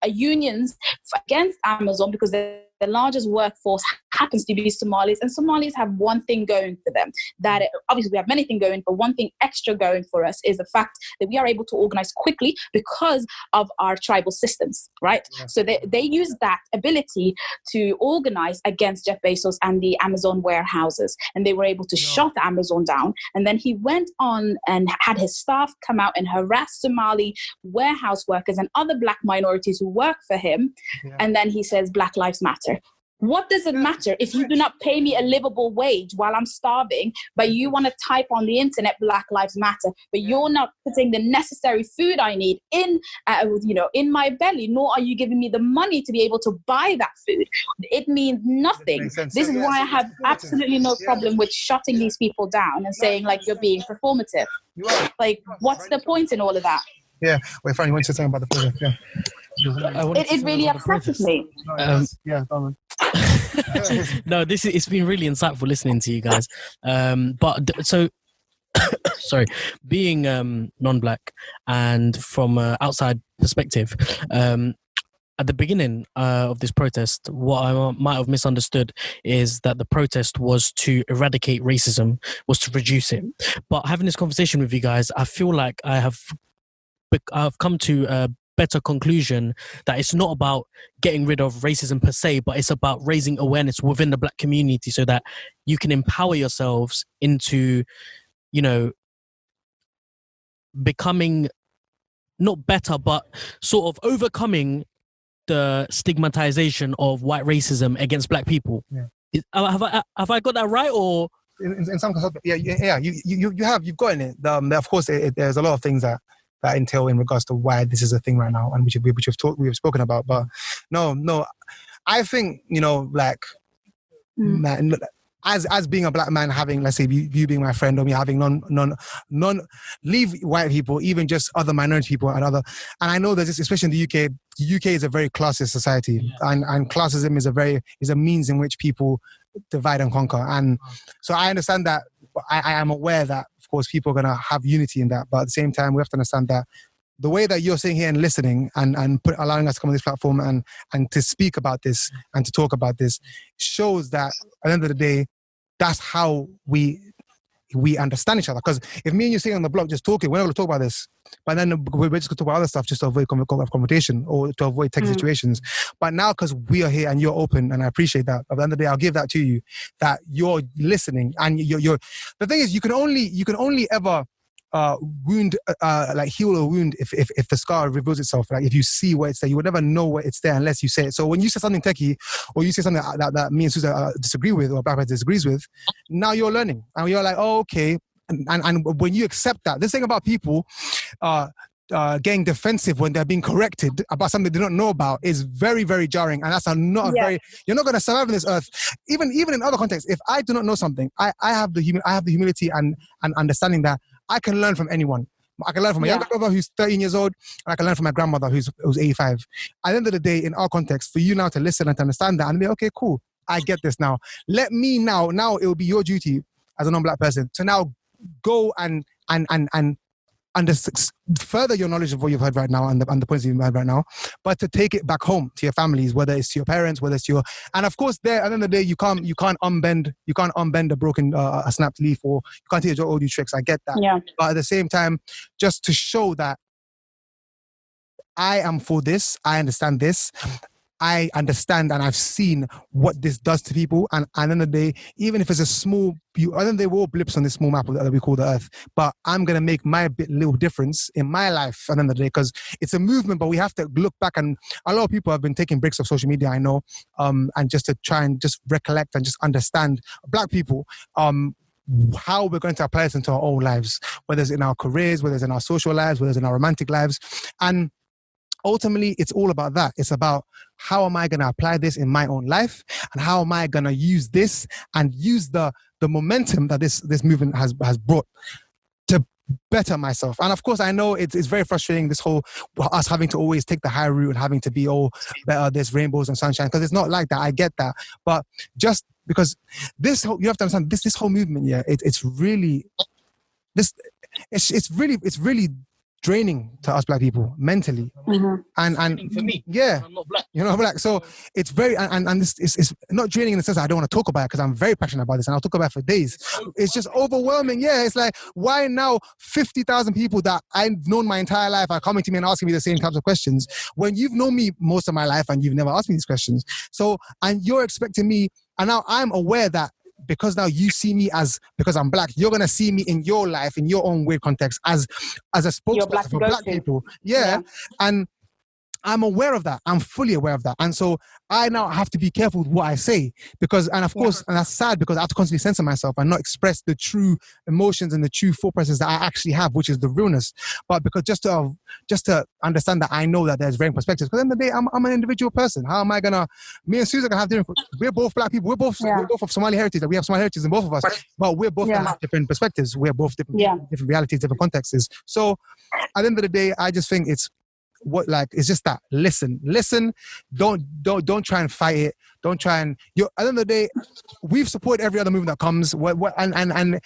unions against Amazon, because the largest workforce happens to be Somalis, and Somalis have one thing going for them, that obviously we have many things going, but one thing extra going for us is the fact that we are able to organize quickly because of our tribal systems, right? Yeah. So they use that ability to organize against Jeff Bezos and the Amazon warehouses, and they were able to shut Amazon down. And then he went on and had his staff come out and harass Somali warehouse workers and other Black minorities who work for him. Yeah. And then he says Black Lives Matter. What does it matter if you do not pay me a livable wage while I'm starving, but you want to type on the internet Black Lives Matter, but you're not putting the necessary food I need in my belly, nor are you giving me the money to be able to buy that food? It means nothing. This is why I have absolutely no problem with shutting these people down and saying like you're being performative. Like, what's the point in all of that?
Yeah, wait, Fran, you want to say something about the project? Yeah.
It really upsets me.
No, it's been really insightful listening to you guys. Sorry, being non-Black and from an outside perspective, at the beginning of this protest, what I might have misunderstood is that the protest was to eradicate racism, was to reduce it. But having this conversation with you guys, I feel like I've come to a better conclusion that it's not about getting rid of racism per se, but it's about raising awareness within the Black community so that you can empower yourselves into, becoming not better, but sort of overcoming the stigmatization of white racism against Black people. Yeah. Have I got that right, or?
In some cases, yeah. You've gotten it. Of course, there's a lot of things that entail in regards to why this is a thing right now, and which we've spoken about. But no, I think as being a Black man, having, let's say, you being my friend, or me having non leave white people, even just other minority people and I know that this, especially in the UK. The UK is a very classist society, and classism is a means in which people divide and conquer. And so I understand that. I am aware that, of course, people are going to have unity in that. But at the same time, we have to understand that the way that you're sitting here and listening and allowing us to come on this platform and to speak about this and to talk about this shows that at the end of the day, that's how we understand each other. Because if me and you sitting on the block just talking, we're not going to talk about this. But then we're just going to talk about other stuff just to avoid confrontation or to avoid tech situations. But now, because we are here and you're open, and I appreciate that. At the end of the day, I'll give that to you, that you're listening. And you're the thing is, you can only ever heal a wound if the scar reveals itself. Like if you see where it's there, you would never know where it's there unless you say it. So when you say something techie, or you say something that me and Suza disagree with, or Black disagrees with, now you're learning, and you're like, oh, okay. And when you accept that, this thing about people, getting defensive when they're being corrected about something they don't know about is very, very jarring. And that's you're not going to survive on this earth. Even in other contexts, if I do not know something, I have the humility and understanding that I can learn from anyone. I can learn from my younger brother who's 13 years old, and I can learn from my grandmother who's 85. At the end of the day, in our context, for you now to listen and to understand that and be, okay, cool, I get this now. Let me now it will be your duty as a non-black person to now go and further your knowledge of what you've heard right now and the points you've heard right now, but to take it back home to your families, whether it's to your parents, whether it's to your, and of course, there at the end of the day, you can't unbend a broken a snapped leaf, or you can't teach all new tricks. I get that, but at the same time, just to show that I am for this, I understand this. I understand and I've seen what this does to people. And at the end of the day, even if it's a small, I think they were all blips on this small map that we call the earth, but I'm going to make my little difference in my life at the end of the day, because it's a movement, but we have to look back. And a lot of people have been taking breaks off social media, I know, and just to try and just recollect and just understand Black people, how we're going to apply this into our own lives, whether it's in our careers, whether it's in our social lives, whether it's in our romantic lives. And ultimately, it's all about that. It's about how am I going to apply this in my own life, and how am I going to use this and use the momentum that this movement has brought to better myself. And of course, I know it's very frustrating, this whole us having to always take the high route and having to be better, there's rainbows and sunshine, because it's not like that. I get that, but just because you have to understand this whole movement, it's really draining to us Black people mentally, and
for me, I'm not Black.
You're not Black, so it's very and this is not draining in the sense that I don't want to talk about it, because I'm very passionate about this and I'll talk about it for days. It's just overwhelming. It's like, why now 50,000 people that I've known my entire life are coming to me and asking me the same types of questions when you've known me most of my life and you've never asked me these questions? So, and you're expecting me, and now I'm aware that because now you see me because I'm Black, you're going to see me in your life, in your own weird context, as a spokesperson for Black people. And I'm aware of that. I'm fully aware of that. And so I now have to be careful with what I say, because, and of course, and that's sad, because I have to constantly censor myself and not express the true emotions and the true thought process that I actually have, which is the realness. But because just to understand that I know that there's varying perspectives, because at the end of the day, I'm an individual person. How am I gonna, me and Suza gonna have different, we're both Black people, we're both of Somali heritage, we have Somali heritage in both of us, but we're both gonna have different perspectives. We're both different realities, different contexts. So at the end of the day, I just think it's just that listen, don't try and fight it, don't try and at the end of the day, we've supported every other movement that comes, and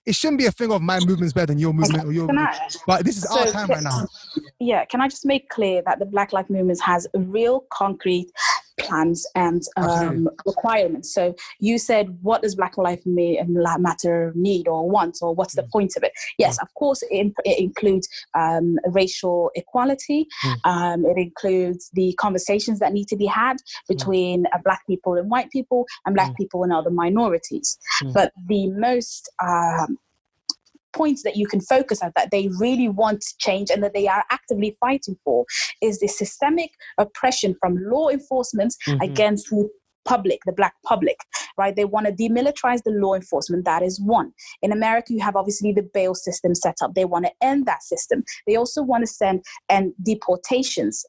it shouldn't be a thing of my movement's better than your movement or your movement. But this is our time right now.
Can I just make clear that the Black Lives Movement has a real concrete plans and requirements. So you said, what does Black Lives Matter need or want, or what's the point of it? Yes, of course, it includes racial equality. It includes the conversations that need to be had between Black people and white people, and Black people and other minorities. But the most points that you can focus on that they really want change and that they are actively fighting for is the systemic oppression from law enforcement against the public, the Black public, right? They want to demilitarize the law enforcement. That is one. In America, you have obviously the bail system set up. They want to end that system. They also want to end deportations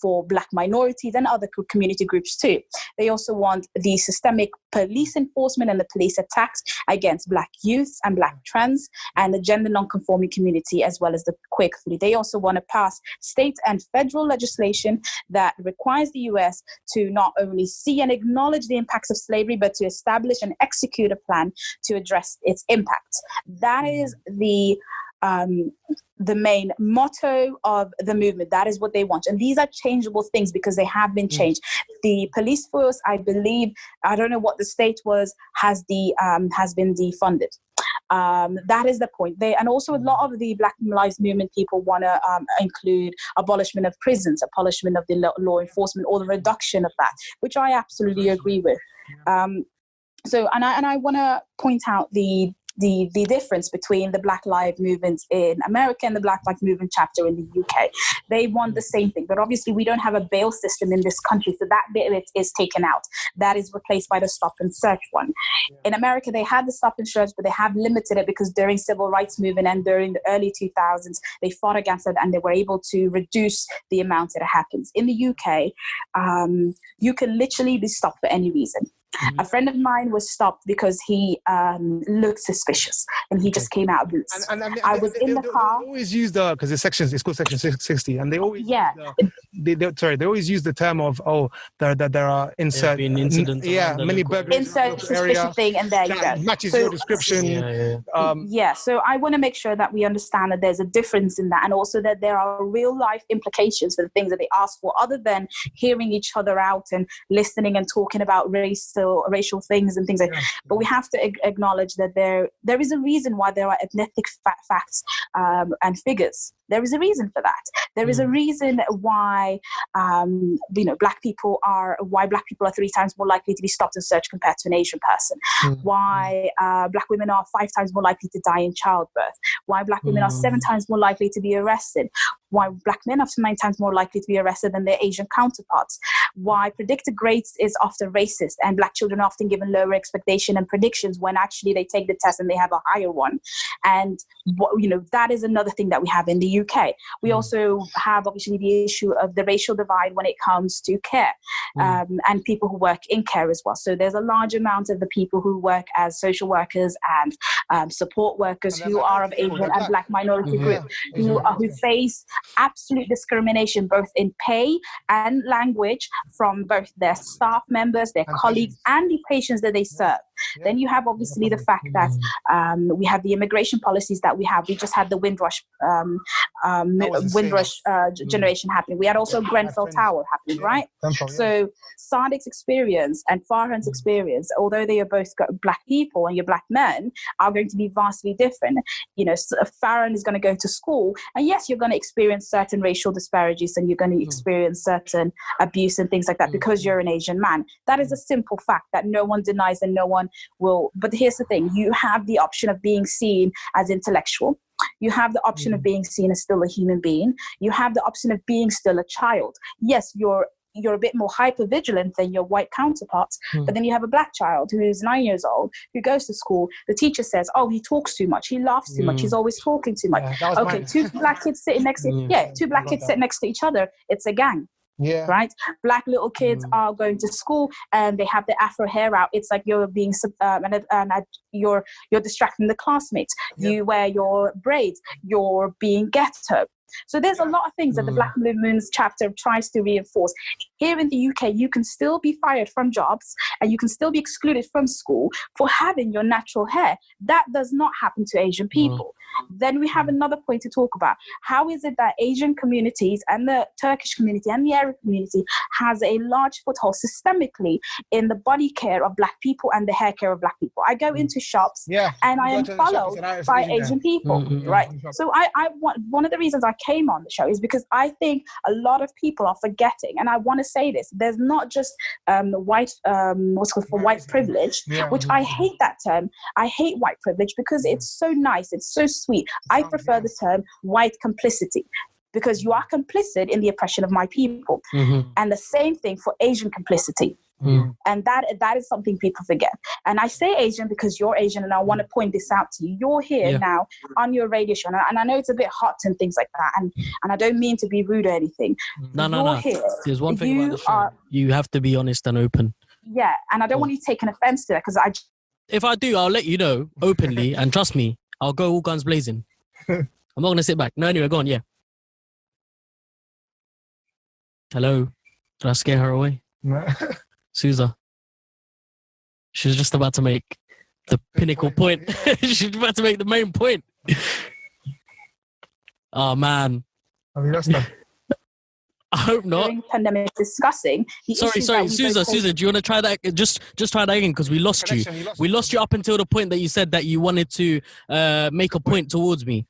for Black minorities and other community groups too. They also want the systemic police enforcement and the police attacks against Black youths and Black trans and the gender non-conforming community, as well as the queer community. They also want to pass state and federal legislation that requires the US to not only see and acknowledge the impacts of slavery, but to establish and execute a plan to address its impacts. That is the main motto of the movement. That is what they want. And these are changeable things because they have been changed. The police force, I believe, I don't know what the state was, has been defunded. That is the point. And also a lot of the Black Lives Movement people want to include abolishment of prisons, abolishment of the law enforcement, or the reduction of that, which I absolutely agree with. So I want to point out the the difference between the Black Lives Movement in America and the Black Lives Movement chapter in the UK. They want the same thing, but obviously we don't have a bail system in this country, so that bit of it is taken out. That is replaced by the stop and search one. In America, they had the stop and search, but they have limited it because during civil rights movement and during the early 2000s, they fought against it and they were able to reduce the amount that it happens. In the UK, you can literally be stopped for any reason. A friend of mine was stopped because he looked suspicious and he just came out of boots. I was in the car.
They always use because it's called section 60, and they always they always use the term of there are insert
incidents
many burglaries
insert suspicious thing, and there you go.
Matches your description.
So I want to make sure that we understand that there's a difference in that, and also that there are real life implications for the things that they ask for, other than hearing each other out and listening and talking about racial things and things like that. But we have to acknowledge that there is a reason why there are ethnic facts and figures. There is a reason for that. There is a reason why black people are 3 times more likely to be stopped and searched compared to an Asian person. Why black women are 5 times more likely to die in childbirth. Why black women are 7 times more likely to be arrested. Why black men are 9 times more likely to be arrested than their Asian counterparts. Why predicted grades is often racist and black children are often given lower expectation and predictions when actually they take the test and they have a higher one. And that is another thing that we have in the UK. We also have obviously the issue of the racial divide when it comes to care and people who work in care as well. So there's a large amount of the people who work as social workers and support workers who are of Asian and black minority group who face absolute discrimination both in pay and language from both their staff members, their colleagues, and the patients that they serve. Then you have obviously the fact that we have the immigration policies that we have. We just had the Windrush generation happening. We had also Grenfell Tower happening, right? So Sadiq's experience and Farhan's experience, although they are both black people and you're black men, are going to be vastly different. Farhan is going to go to school, and yes, you're going to experience certain racial disparities and you're going to experience certain abuse and things like that because you're an Asian man. That is a simple fact that no one denies and no one will. But here's the thing: you have the option of being seen as intellectual. You have the option of being seen as still a human being. You have the option of being still a child. Yes, you're a bit more hyper vigilant than your white counterparts, but then you have a black child who is 9 years old, who goes to school. The teacher says, "Oh, he talks too much. He laughs too much. He's always talking too much." Okay, two black kids sitting next to two black kids sitting next to each other. It's a gang. Yeah. Right. Black little kids are going to school and they have their afro hair out. It's like you're being you're distracting the classmates. Yeah. You wear your braids. You're being ghetto. So there's a lot of things that the Black Moons chapter tries to reinforce. Here in the UK, you can still be fired from jobs and you can still be excluded from school for having your natural hair. That does not happen to Asian people. Then we have another point to talk about. How is it that Asian communities and the Turkish community and the Arab community has a large foothold systemically in the body care of black people and the hair care of black people? I go into shops and I am followed by Asian people, right? So one of the reasons I came on the show is because I think a lot of people are forgetting, and I want to say this: there's not just white privilege, which I hate that term. I hate white privilege because it's so nice, it's so sweet. I prefer the term white complicity, because you are complicit in the oppression of my people. And the same thing for Asian complicity. And that is something people forget. And I say Asian because you're Asian, and I want to point this out to you. You're here now on your radio show, and I know it's a bit hot and things like that, and I don't mean to be rude or anything.
No. Here. There's one thing about the show. You have to be honest and open.
Yeah, and I don't want you to take an offense to that, because
if I do, I'll let you know openly, and trust me, I'll go all guns blazing. I'm not going to sit back. No, anyway, go on, yeah. Hello? Did I scare her away? Suza. She was just about to make the pinnacle point. She was about to make the main point. Oh, man.
Have you lost her?
I hope not.
During pandemic discussing the
Sorry, Suza, do you want to try that? Just try that again, because we lost you. We lost you up until the point that you said that you wanted to make a point towards me.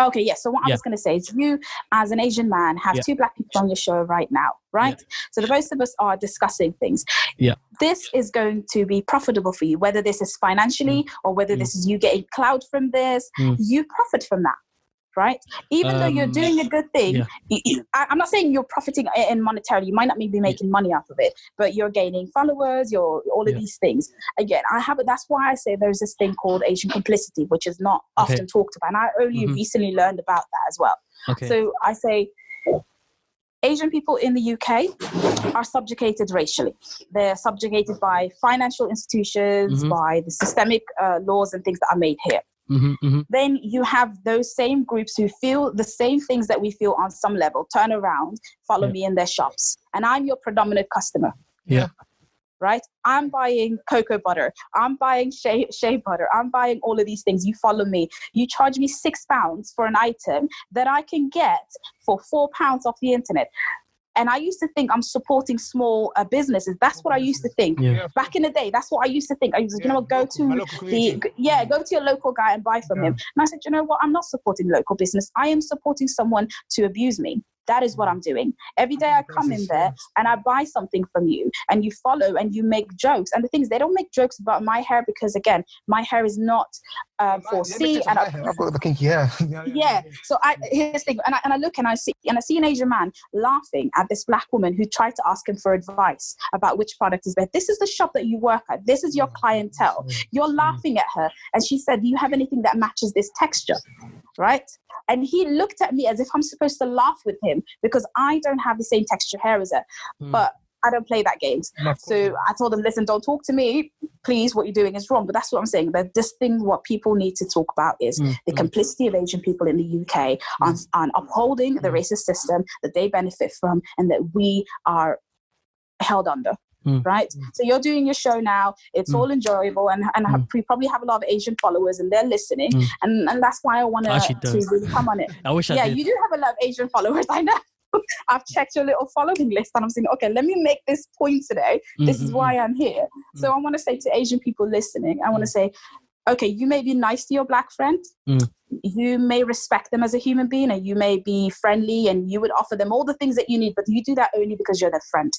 Okay, yes. So what I was going to say is you, as an Asian man, have two black people on your show right now, right? Yeah. So the both of us are discussing things.
Yeah.
This is going to be profitable for you, whether this is financially or whether this is you getting clout from this. You profit from that, right? Even though you're doing a good thing, I'm not saying you're profiting in monetarily. You might not be making money out of it, but you're gaining followers, you're all of these things. Again, that's why I say there's this thing called Asian complicity, which is not often talked about. And I only recently learned about that as well. Okay. So I say Asian people in the UK are subjugated racially. They're subjugated by financial institutions, by the systemic laws and things that are made here. Then you have those same groups who feel the same things that we feel on some level, turn around, follow me in their shops. And I'm your predominant customer.
Yeah.
Right? I'm buying cocoa butter. I'm buying shea butter. I'm buying all of these things. You follow me. You charge me £6 for an item that I can get for £4 off the internet. And I used to think I'm supporting small businesses. That's what I used to think. Yeah. Back in the day, that's what I used to think. I used to, go to your local guy and buy from him. And I said, you know what? I'm not supporting local business. I am supporting someone to abuse me. That is what I'm doing. Every day I come in there and I buy something from you and you follow and you make jokes. And the thing is, they don't make jokes about my hair because, again, my hair is not for C. And
I've got the kinky hair.
So here's the thing. And I look and I see an Asian man laughing at this black woman who tried to ask him for advice about which product is better. This is the shop that you work at. This is your clientele. You're laughing at her. And she said, do you have anything that matches this texture? Right? And he looked at me as if I'm supposed to laugh with him because I don't have the same texture hair as her. But I don't play that games. So I told him, listen, don't talk to me. Please, what you're doing is wrong. But that's what I'm saying. That this thing, what people need to talk about is the complicity of Asian people in the UK on upholding the racist system that they benefit from and that we are held under. Right? So you're doing your show now. It's all enjoyable and we probably have a lot of Asian followers and they're listening. And that's why I want to really come on it.
I wish I did.
You do have a lot of Asian followers. I know. I've checked your little following list and I'm saying, okay, let me make this point today. This is why I'm here. So I want to say to Asian people listening, I want to say, okay, you may be nice to your black friend. You may respect them as a human being and you may be friendly and you would offer them all the things that you need, but you do that only because you're their friend.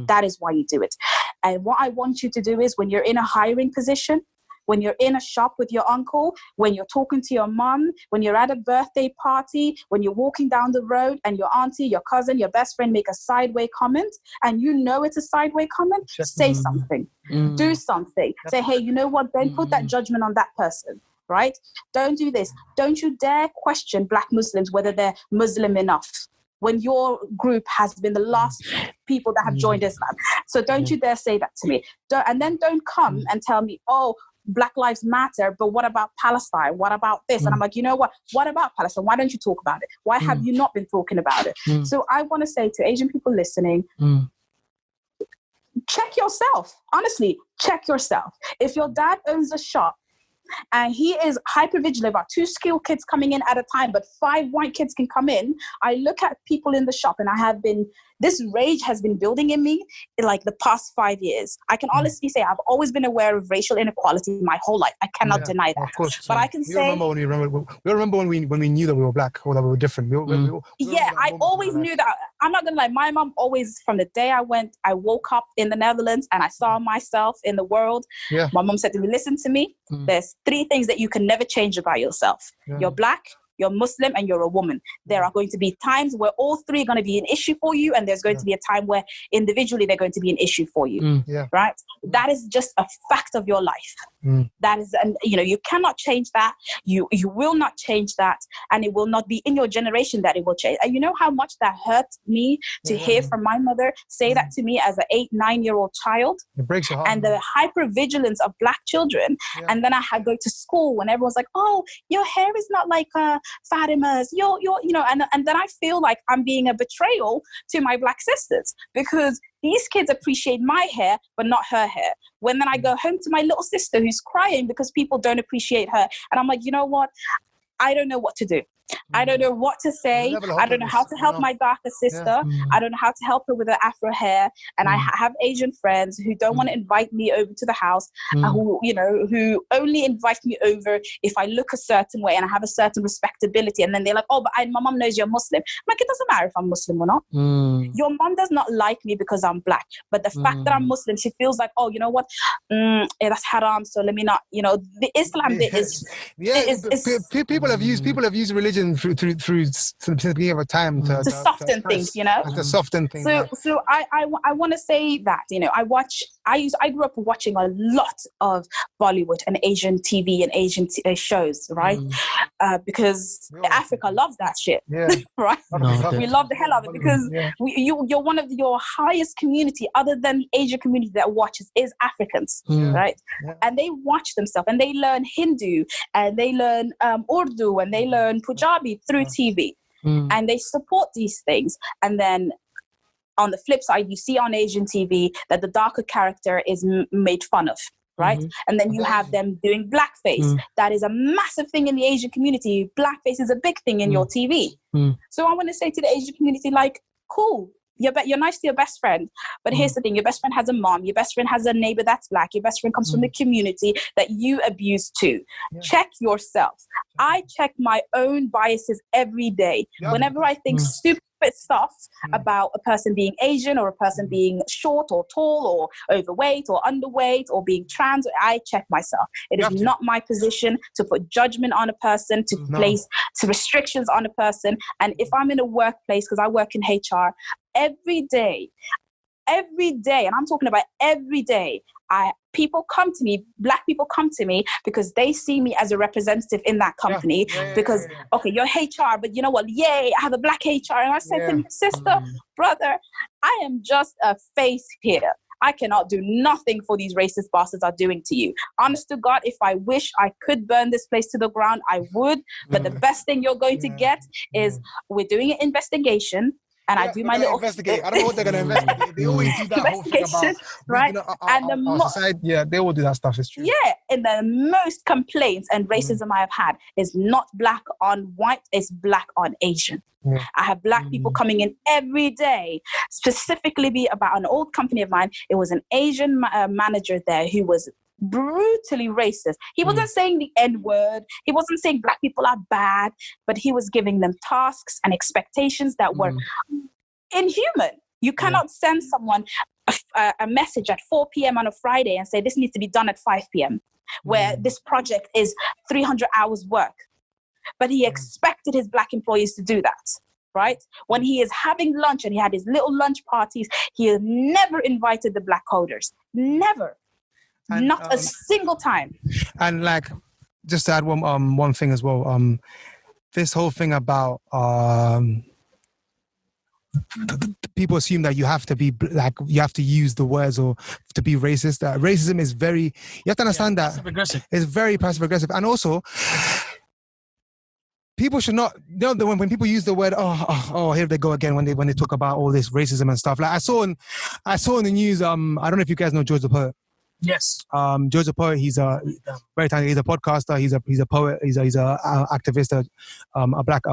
That is why you do it. And what I want you to do is when you're in a hiring position, when you're in a shop with your uncle, when you're talking to your mom, when you're at a birthday party, when you're walking down the road and your auntie, your cousin, your best friend make a sideway comment and you know it's a sideway comment, say something. Do something. Say, hey, you know what? Don't put that judgment on that person. Right? Don't do this. Don't you dare question black Muslims whether they're Muslim enough when your group has been the last people that have joined Islam. So don't you dare say that to me. Don't come and tell me, oh, Black Lives Matter, but what about Palestine? What about this? And I'm like, you know what? What about Palestine? Why don't you talk about it? Why have you not been talking about it? So I want to say to Asian people listening, check yourself. Honestly, check yourself. If your dad owns a shop, and he is hyper vigilant about 2 skilled kids coming in at a time, but 5 white kids can come in. I look at people in the shop and this rage has been building in me in like the past 5 years. I can honestly say I've always been aware of racial inequality my whole life. I cannot deny that. Of course. But I can say...
We remember when we knew that we were black or that we were different.
I always knew that. I'm not going to lie. My mom always, from the day I woke up in the Netherlands and I saw myself in the world. Yeah. My mom said to me, listen to me. There's 3 things that you can never change about yourself. You're black, you're Muslim, and you're a woman. There are going to be times where all 3 are going to be an issue for you, and there's going to be a time where individually they're going to be an issue for you. Right? That is just a fact of your life. That is, and you cannot change that. You will not change that, and it will not be in your generation that it will change. And you know how much that hurt me to hear from my mother say that to me as an 8-9-year-old child.
It breaks your heart.
And the hypervigilance of black children. And then I had to go to school when everyone's like, "Oh, your hair is not like Fatima's." And then I feel like I'm being a betrayal to my black sisters because these kids appreciate my hair, but not her hair. When then I go home to my little sister who's crying because people don't appreciate her. And I'm like, you know what? I don't know what to do. I don't know what to say. I don't know how to help my darker sister. I don't know how to help her with her afro hair. And I have Asian friends who don't want to invite me over to the house, who only invite me over if I look a certain way and I have a certain respectability. And then they're like, oh, but my mom knows you're Muslim. I'm like, it doesn't matter if I'm Muslim or not. Your mom does not like me because I'm black. But the fact that I'm Muslim, she feels like, oh, you know what? That's haram. So let me not, the Islam bit is...
People have used religion through since the beginning of time to
soften things,
to soften things.
So I want to say that I grew up watching a lot of Bollywood and Asian TV and Asian shows, right? Because Africa loves that shit, right? We love the hell out of it because you're one of your highest community other than the Asian community that watches is Africans, right? And they watch themselves and they learn Hindu and they learn Urdu and they learn Punjabi through TV, and they support these things. And then on the flip side, you see on Asian TV that the darker character is made fun of, right? And then you have them doing blackface. That is a massive thing in the Asian community. Blackface is a big thing in your TV. So I want to say to the Asian community, like, cool. You're nice to your best friend, but here's the thing: your best friend has a mom, your best friend has a neighbor that's black, your best friend comes from the community that you abuse too. Check yourself. I check my own biases every day. Whenever I think stupid stuff about a person being Asian or a person being short or tall or overweight or underweight or being trans, I check myself. It is not my position to put judgment on a person, to place restrictions on a person. And if I'm in a workplace, because I work in HR, every day, and I'm talking about every day, people come to me, black people come to me because they see me as a representative in that company because, okay, you're HR, but you know what? Yay, I have a black HR. And I said to my sister, brother, I am just a face here. I cannot do nothing for these racist bastards are doing to you. Honest to God, if I wish I could burn this place to the ground, I would. But the best thing you're going to get is we're doing an investigation. And I do my little
investigate. I don't know what they're gonna investigate. They always do that whole thing about
right.
And our society, they will do that stuff. It's true.
Yeah, and the most complaints and racism I have had is not black on white; it's black on Asian. I have black people coming in every day, specifically be about an old company of mine. It was an Asian manager there who was brutally racist. He wasn't saying the N-word. He wasn't saying black people are bad, but he was giving them tasks and expectations that were inhuman. You cannot send someone a message at 4 p.m. on a Friday and say this needs to be done at 5 p.m. where this project is 300 hours work. But he expected his black employees to do that. Right? When he is having lunch and he had his little lunch parties, he has never invited the black coders. Never. And, not a single time.
And like, just to add one thing as well, this whole thing about people assume that you have to be like, you have to use the words or to be racist. Racism is very, you have to understand that it's very passive aggressive. And also, people should not, when people use the word, here they go again, when they talk about all this racism and stuff. Like I saw in the news, I don't know if you guys know George the Poet.
Yes.
George the Poet, he's a very talented, he's a podcaster, he's a poet, he's a activist, a black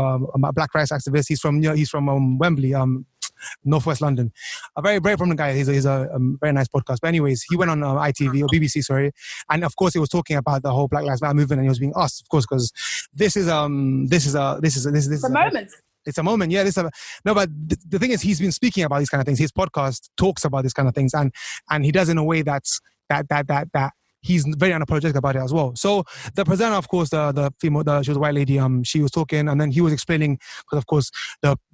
rights activist. He's from Wembley, Northwest London. A very, very prominent guy. He's a very nice podcast. But anyways, he went on ITV or BBC, sorry, and of course he was talking about the whole Black Lives Matter movement, and he was being asked, of course, because this is a moment. It's a moment, yeah. But the thing is, he's been speaking about these kind of things. His podcast talks about these kind of things, and he does in a way that he's very unapologetic about it as well. So the presenter, of course, the female, she was a white lady. She was talking, and then he was explaining, because of course,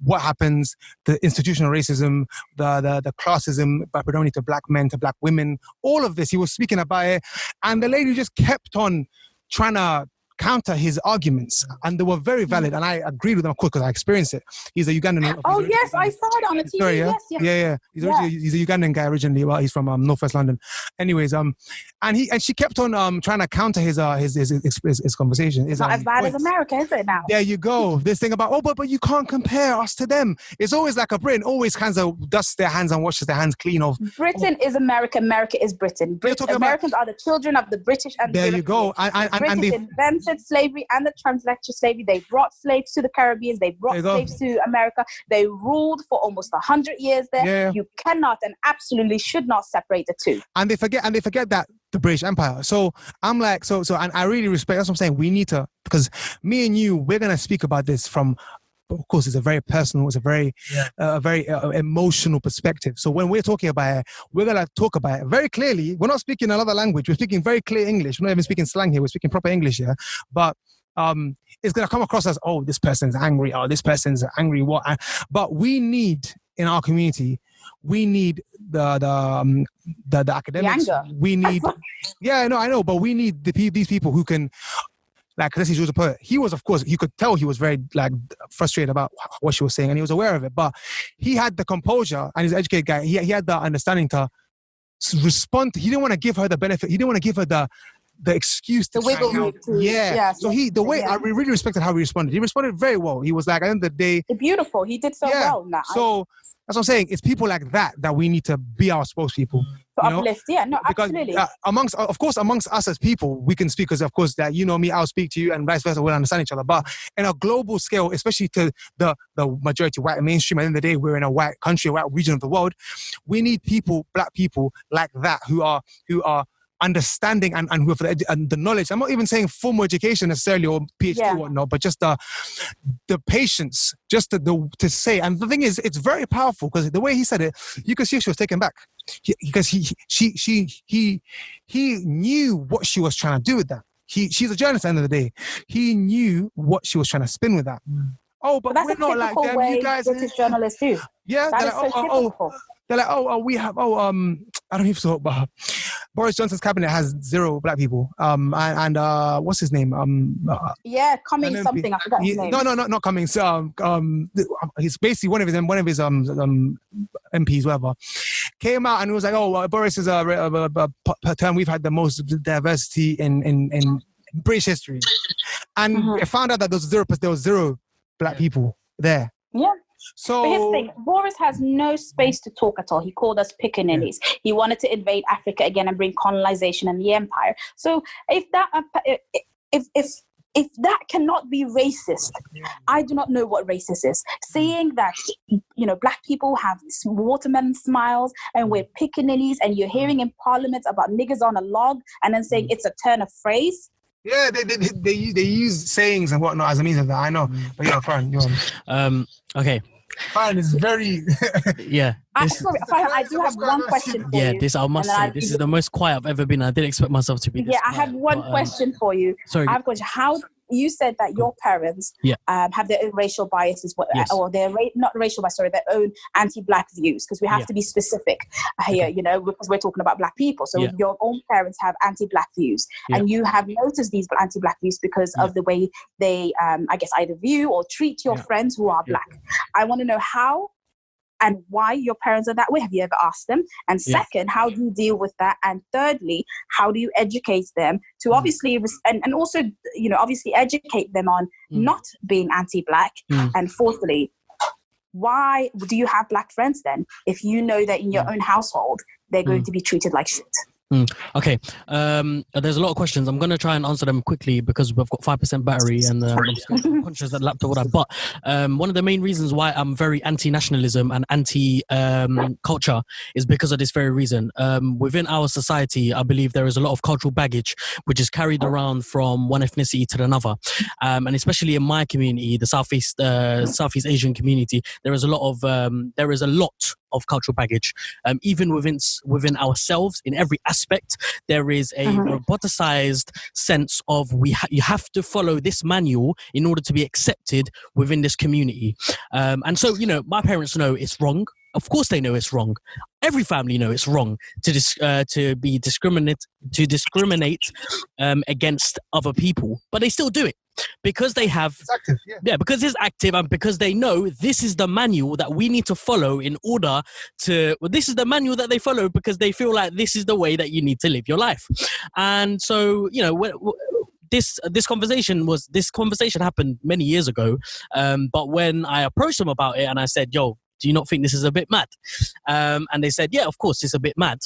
what happens, the institutional racism, the classism, but predominantly to black men, to black women, all of this. He was speaking about it, and the lady just kept on trying to counter his arguments, and they were very valid, and I agreed with them, of course, because I experienced it. He's a Ugandan.
Oh yes, I saw it on the TV.
Sorry, yeah?
Yes.
He's a Ugandan guy originally. Well, he's from Northwest London. Anyways, and she kept on trying to counter his conversation.
It's not as bad as America, is it now?
There you go. This thing about but you can't compare us to them. It's always like a Britain always dusts their hands and washes their hands clean of.
Britain is America. America is Britain. Americans are the children of the British and
there you go.
And they invented translated slavery and the transatlantic slavery. They brought slaves to the Caribbean. They brought slaves to America. They ruled for almost 100 years there.
Yeah.
You cannot and absolutely should not separate the two.
And they forget that the British Empire. So I'm like, and I really respect. That's what I'm saying. We need to, because me and you, we're gonna speak about this from. Of course, it's a very personal, it's a very emotional perspective. So when we're talking about it, we're going to talk about it very clearly. We're not speaking another language. We're speaking very clear English. We're not even speaking slang here. We're speaking proper English here. But it's going to come across as, oh, this person's angry. Oh, this person's angry. What? But we need, in our community, we need the academics.
The anger.
We need, I know. But we need these people who can, like, let's say she was a poet. He was, of course, you could tell he was very, like, frustrated about what she was saying, and he was aware of it. But he had the composure, and he's an educated guy. He had the understanding to respond. He didn't want to give her the benefit. He didn't want to give her the excuse to
the wiggle room.
So I really respected how he responded. He responded very well. He was like, at the end of the day,
beautiful. He did so well in that.
So that's what I'm saying. It's people like that we need to be our spokespeople.
To uplift,
because,
absolutely.
Amongst us as people, we can speak, because of course that me, I'll speak to you, and vice versa. We'll understand each other. But in a global scale, especially to the majority white mainstream, at the end of the day, we're in a white country, a white region of the world. We need black people like that who are understanding and who have the knowledge. I'm not even saying formal education necessarily or PhD or whatnot, but just the patience, just to say. And the thing is, it's very powerful, because the way he said it, you could see she was taken back, because he knew what she was trying to do with that. She's a journalist at the end of the day. He knew what she was trying to spin with that. Oh, but
that's
we're not like them.
Way
you guys,
British journalists do.
Yeah,
that is so typical.
They're like, we have, I don't even know, but Boris Johnson's cabinet has 0 black people. And what's his name?
Cummings something. I forgot his name.
No, not Cummings. He's basically one of his MPs, whatever, came out and was like, Boris is per term we've had the most diversity in British history, and I found out that there was 0 black people there.
Yeah.
So,
but here's the thing, Boris has no space to talk at all. He called us pickaninnies. He wanted to invade Africa again and bring colonization and the empire. So if that cannot be racist, I do not know what racist is. Saying that, black people have watermelon smiles and we're pickaninnies, and you're hearing in parliament about niggas on a log, and then saying it's a turn of phrase.
Yeah, they use sayings and whatnot as a means of that. I know, but fine.
Okay.
Fine is very.
Yeah.
I do have one question for you.
Yeah, this I must say, this is the most quiet I've ever been. I didn't expect myself to be this quiet,
I have one question for you.
Sorry.
I have a question. How you said that your parents have their own racial biases, or not racial bias, sorry, their own anti-black views, because we have to be specific here, because we're talking about black people. So your own parents have anti-black views, and you have noticed these anti-black views because of the way they, I guess, either view or treat your friends who are black. I want to know how and why your parents are that way. Have you ever asked them? And second, how do you deal with that? And thirdly, how do you educate them to obviously, and also, obviously educate them on not being anti-black? And fourthly, why do you have black friends then, if you know that in your own household, they're going to be treated like shit?
Okay. There's a lot of questions. I'm going to try and answer them quickly because we've got 5% battery and I'm conscious that laptop will die. But one of the main reasons why I'm very anti-nationalism and anti-culture is because of this very reason. Within our society, I believe there is a lot of cultural baggage which is carried around from one ethnicity to another. And especially in my community, the Southeast Asian community, there is a lot of cultural baggage. Even within ourselves, in every aspect, there is a roboticized sense of you have to follow this manual in order to be accepted within this community. And so, my parents know it's wrong. Of course, they know it's wrong. Every family know it's wrong to discriminate against other people, but they still do it. Because they have,
it's active,
because it's active, and because they know this is the manual that we need to follow in order to. Well, this is the manual that they follow because they feel like this is the way that you need to live your life. And so, this conversation happened many years ago. But when I approached them about it and I said, "Yo, do you not think this is a bit mad?" And they said, "Yeah, of course, it's a bit mad."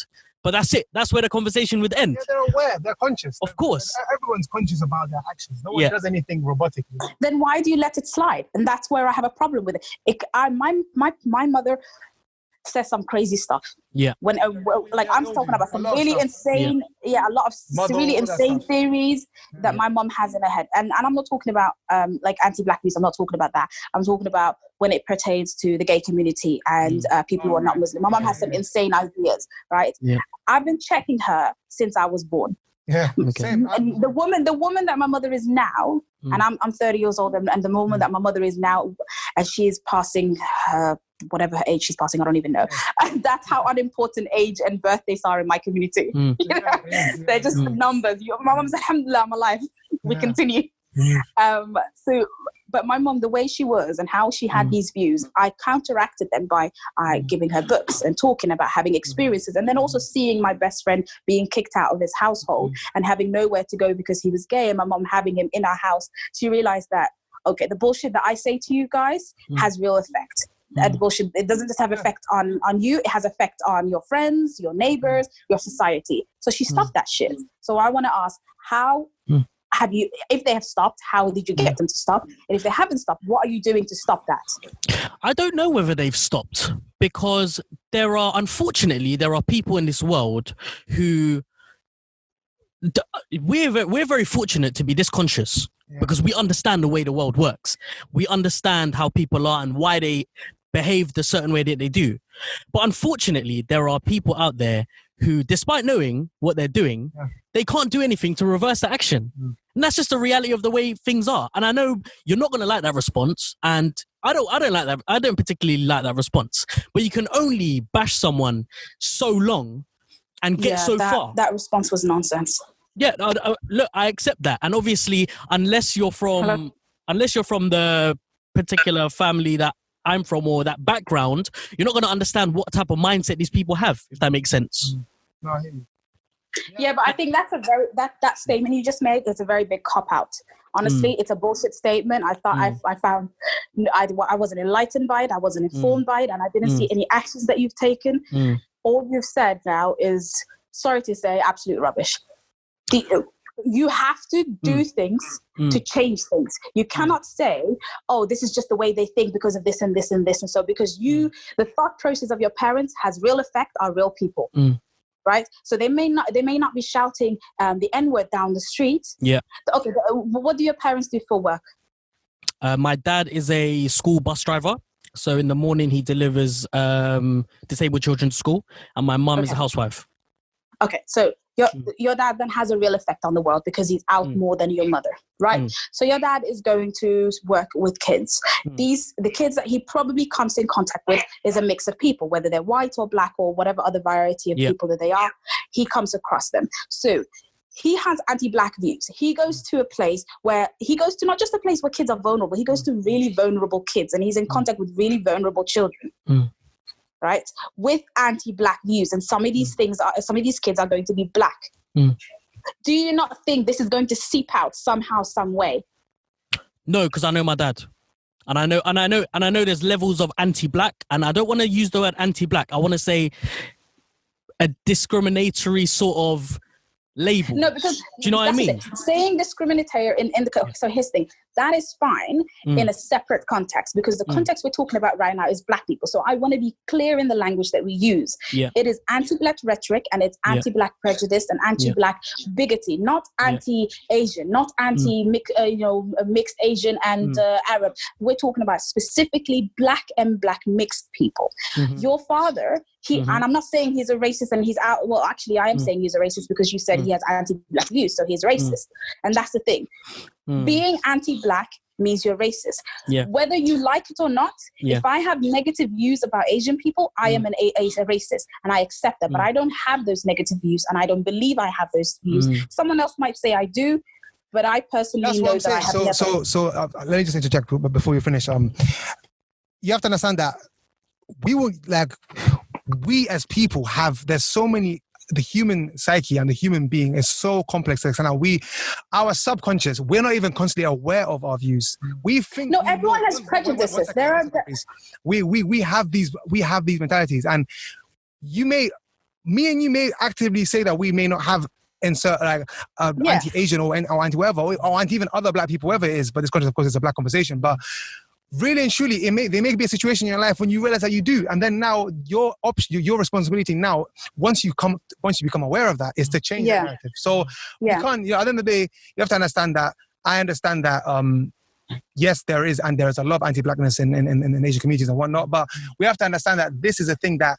But that's it. That's where the conversation would end.
Yeah, they're aware. They're conscious.
Of course.
Everyone's conscious about their actions. No one does anything robotically.
Then why do you let it slide? And that's where I have a problem with it. My mother says some crazy stuff.
Yeah.
When I'm talking about some really insane, a lot of
Model,
really insane
stuff.
theories that my mom has in her head. And I'm not talking about like anti-black views. I'm not talking about that. I'm talking about when it pertains to the gay community and people who are not Muslim. My mom has some insane ideas, right?
Yeah.
I've been checking her since I was born.
Yeah.
Okay.
Same.
And the woman that my mother is now, and I'm 30 years old, and the woman that my mother is now, and she is passing her, whatever her age she's passing, I don't even know. And that's how unimportant age and birthdays are in my community. You know? They're just numbers. My mom's alhamdulillah, I'm alive. We continue. But my mom, the way she was and how she had these views, I counteracted them by giving her books and talking about having experiences, and then also seeing my best friend being kicked out of his household and having nowhere to go because he was gay, and my mom having him in our house. She realized that, okay, the bullshit that I say to you guys has real effect. And bullshit, it doesn't just have effect on you, it has effect on your friends, your neighbors, your society. So she stopped that shit. So I want to ask, how have you, if they have stopped, how did you get them to stop? And if they haven't stopped, what are you doing to stop that?
I don't know whether they've stopped, because unfortunately, there are people in this world who, we're very fortunate to be this conscious, because we understand the way the world works. We understand how people are and why they behave the certain way that they do. But unfortunately, there are people out there who, despite knowing what they're doing, they can't do anything to reverse the action. And that's just the reality of the way things are. And I know you're not going to like that response. And I don't like that. I don't particularly like that response. But you can only bash someone so long and get so far.
That response was nonsense.
Yeah, look, I accept that. And obviously, unless you're from the particular family that I'm from or that background, you're not going to understand what type of mindset these people have, if that makes sense.
No, I hear you.
Yeah, but I think that's that statement you just made is a very big cop-out. Honestly, it's a bullshit statement. I thought I found I wasn't enlightened by it. I wasn't informed by it, and I didn't see any actions that you've taken. All you've said now is, sorry to say, absolute rubbish. You have to do things to change things. You cannot say, oh, this is just the way they think because of this and this and this. And so because the thought process of your parents has real effect on real people. Right? So they may not be shouting the N-word down the street. Yeah. Okay, what do your parents do for work?
My dad is a school bus driver. So in the morning he delivers disabled children to school, and my mum is a housewife. Okay, so your dad then has a real effect on the world because he's out more than your mother, right? So your dad is going to work with kids. The kids that he probably comes in contact with is a mix of people, whether they're white or black or whatever other variety of people that they are. He comes across them. So he has anti-black views. He goes to a place where he goes to not just a place where kids are vulnerable. He goes to really vulnerable kids, and he's in contact with really vulnerable children. Right, with anti-black views, and some of these kids are going to be black. Do you not think this is going to seep out somehow, some way? No, because I know my dad, and I know there's levels of anti-black, and I don't want to use the word anti-black. I want to say a discriminatory sort of label. No, because do you know what I mean? Saying discriminatory in the so his thing, that is fine in a separate context, because the context we're talking about right now is black people. So I want to be clear in the language that we use. It is anti-black rhetoric, and it's anti-black prejudice and anti-black bigotry, not anti-Asian, not mixed Asian and Arab. We're talking about specifically black and black mixed people. Your father, and I'm not saying he's a racist and he's out. Well, actually, I am saying he's a racist because you said he has anti-black views, so he's racist, and that's the thing. Being anti-black means you're racist. Whether you like it or not, if I have negative views about Asian people, I am a racist, and I accept that. But I don't have those negative views, and I don't believe I have those views. Someone else might say I do, but I personally know that I have never.
So let me just interject before you finish. You have to understand that we as people there's so many. The human psyche and the human being is so complex. And our subconscious, we're not even constantly aware of our views. We think everyone has prejudices. We have these mentalities, and you may me and you may actively say that we may not have insert like anti-Asian or anti-whatever or anti even other black people, whoever it is, but this of course it's a black conversation. But really and truly, there may be a situation in your life when you realize that you do, and then now your responsibility now, once you become aware of that, is to change the narrative. So you can't. At the end of the day, you have to understand that. I understand that. Yes, there is a lot of anti-blackness in Asian communities and whatnot, but we have to understand that this is a thing that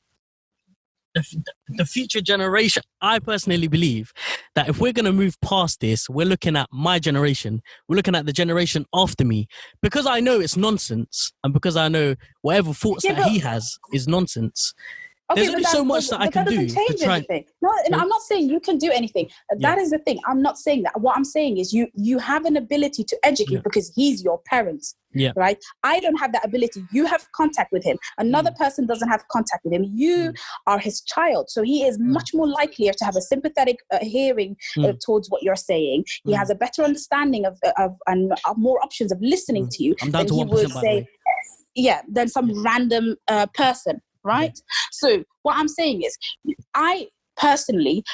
the future generation, I personally believe that if we're going to move past this, we're looking at my generation, we're looking at the generation after me, because I know it's nonsense, and because I know whatever thoughts that he has is nonsense. There's only so much that I can do.
Change anything. No, I'm not saying you can do anything. That is the thing. I'm not saying that. What I'm saying is you have an ability to educate because he's your parent. Yeah. Right? I don't have that ability. You have contact with him. Another person doesn't have contact with him. You are his child. So he is much more likely to have a sympathetic hearing towards what you're saying. He has a better understanding of and more options of listening to you than he would say, than some random person. Right? So what I'm saying is, I personally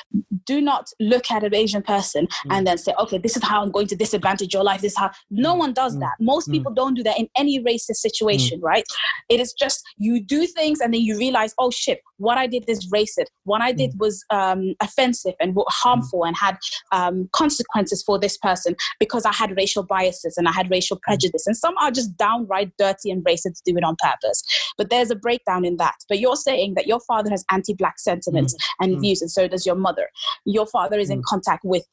do not look at an Asian person and then say, okay, this is how I'm going to disadvantage your life. This is how. No one does that. Most people don't do that in any racist situation, right? It is just you do things and then you realize, oh shit, what I did is racist. What I did was offensive and harmful and had consequences for this person because I had racial biases and I had racial prejudice. And some are just downright dirty and racist to do it on purpose. But there's a breakdown in that. But you're saying that your father has anti-black sentiments and views, and so does your mother. Your father is in contact with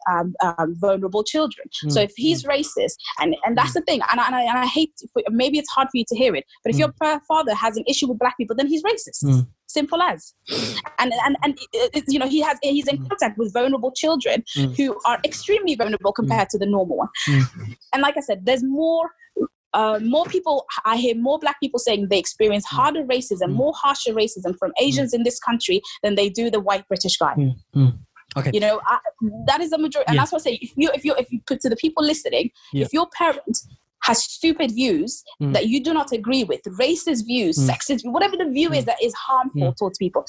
vulnerable children. So if he's racist, and that's the thing, and I hate, maybe it's hard for you to hear it, but if your father has an issue with black people, then he's racist. Simple as. And you know, he's in contact with vulnerable children who are extremely vulnerable compared to the normal one. And like I said, there's more people, I hear more black people saying they experience harder racism, more harsher racism from Asians in this country than they do the white British guy.
Okay.
You know, that is the majority. And that's what I say, if you put to the people listening, if your parent has stupid views that you do not agree with, racist views, sexist, whatever the view is that is harmful towards people,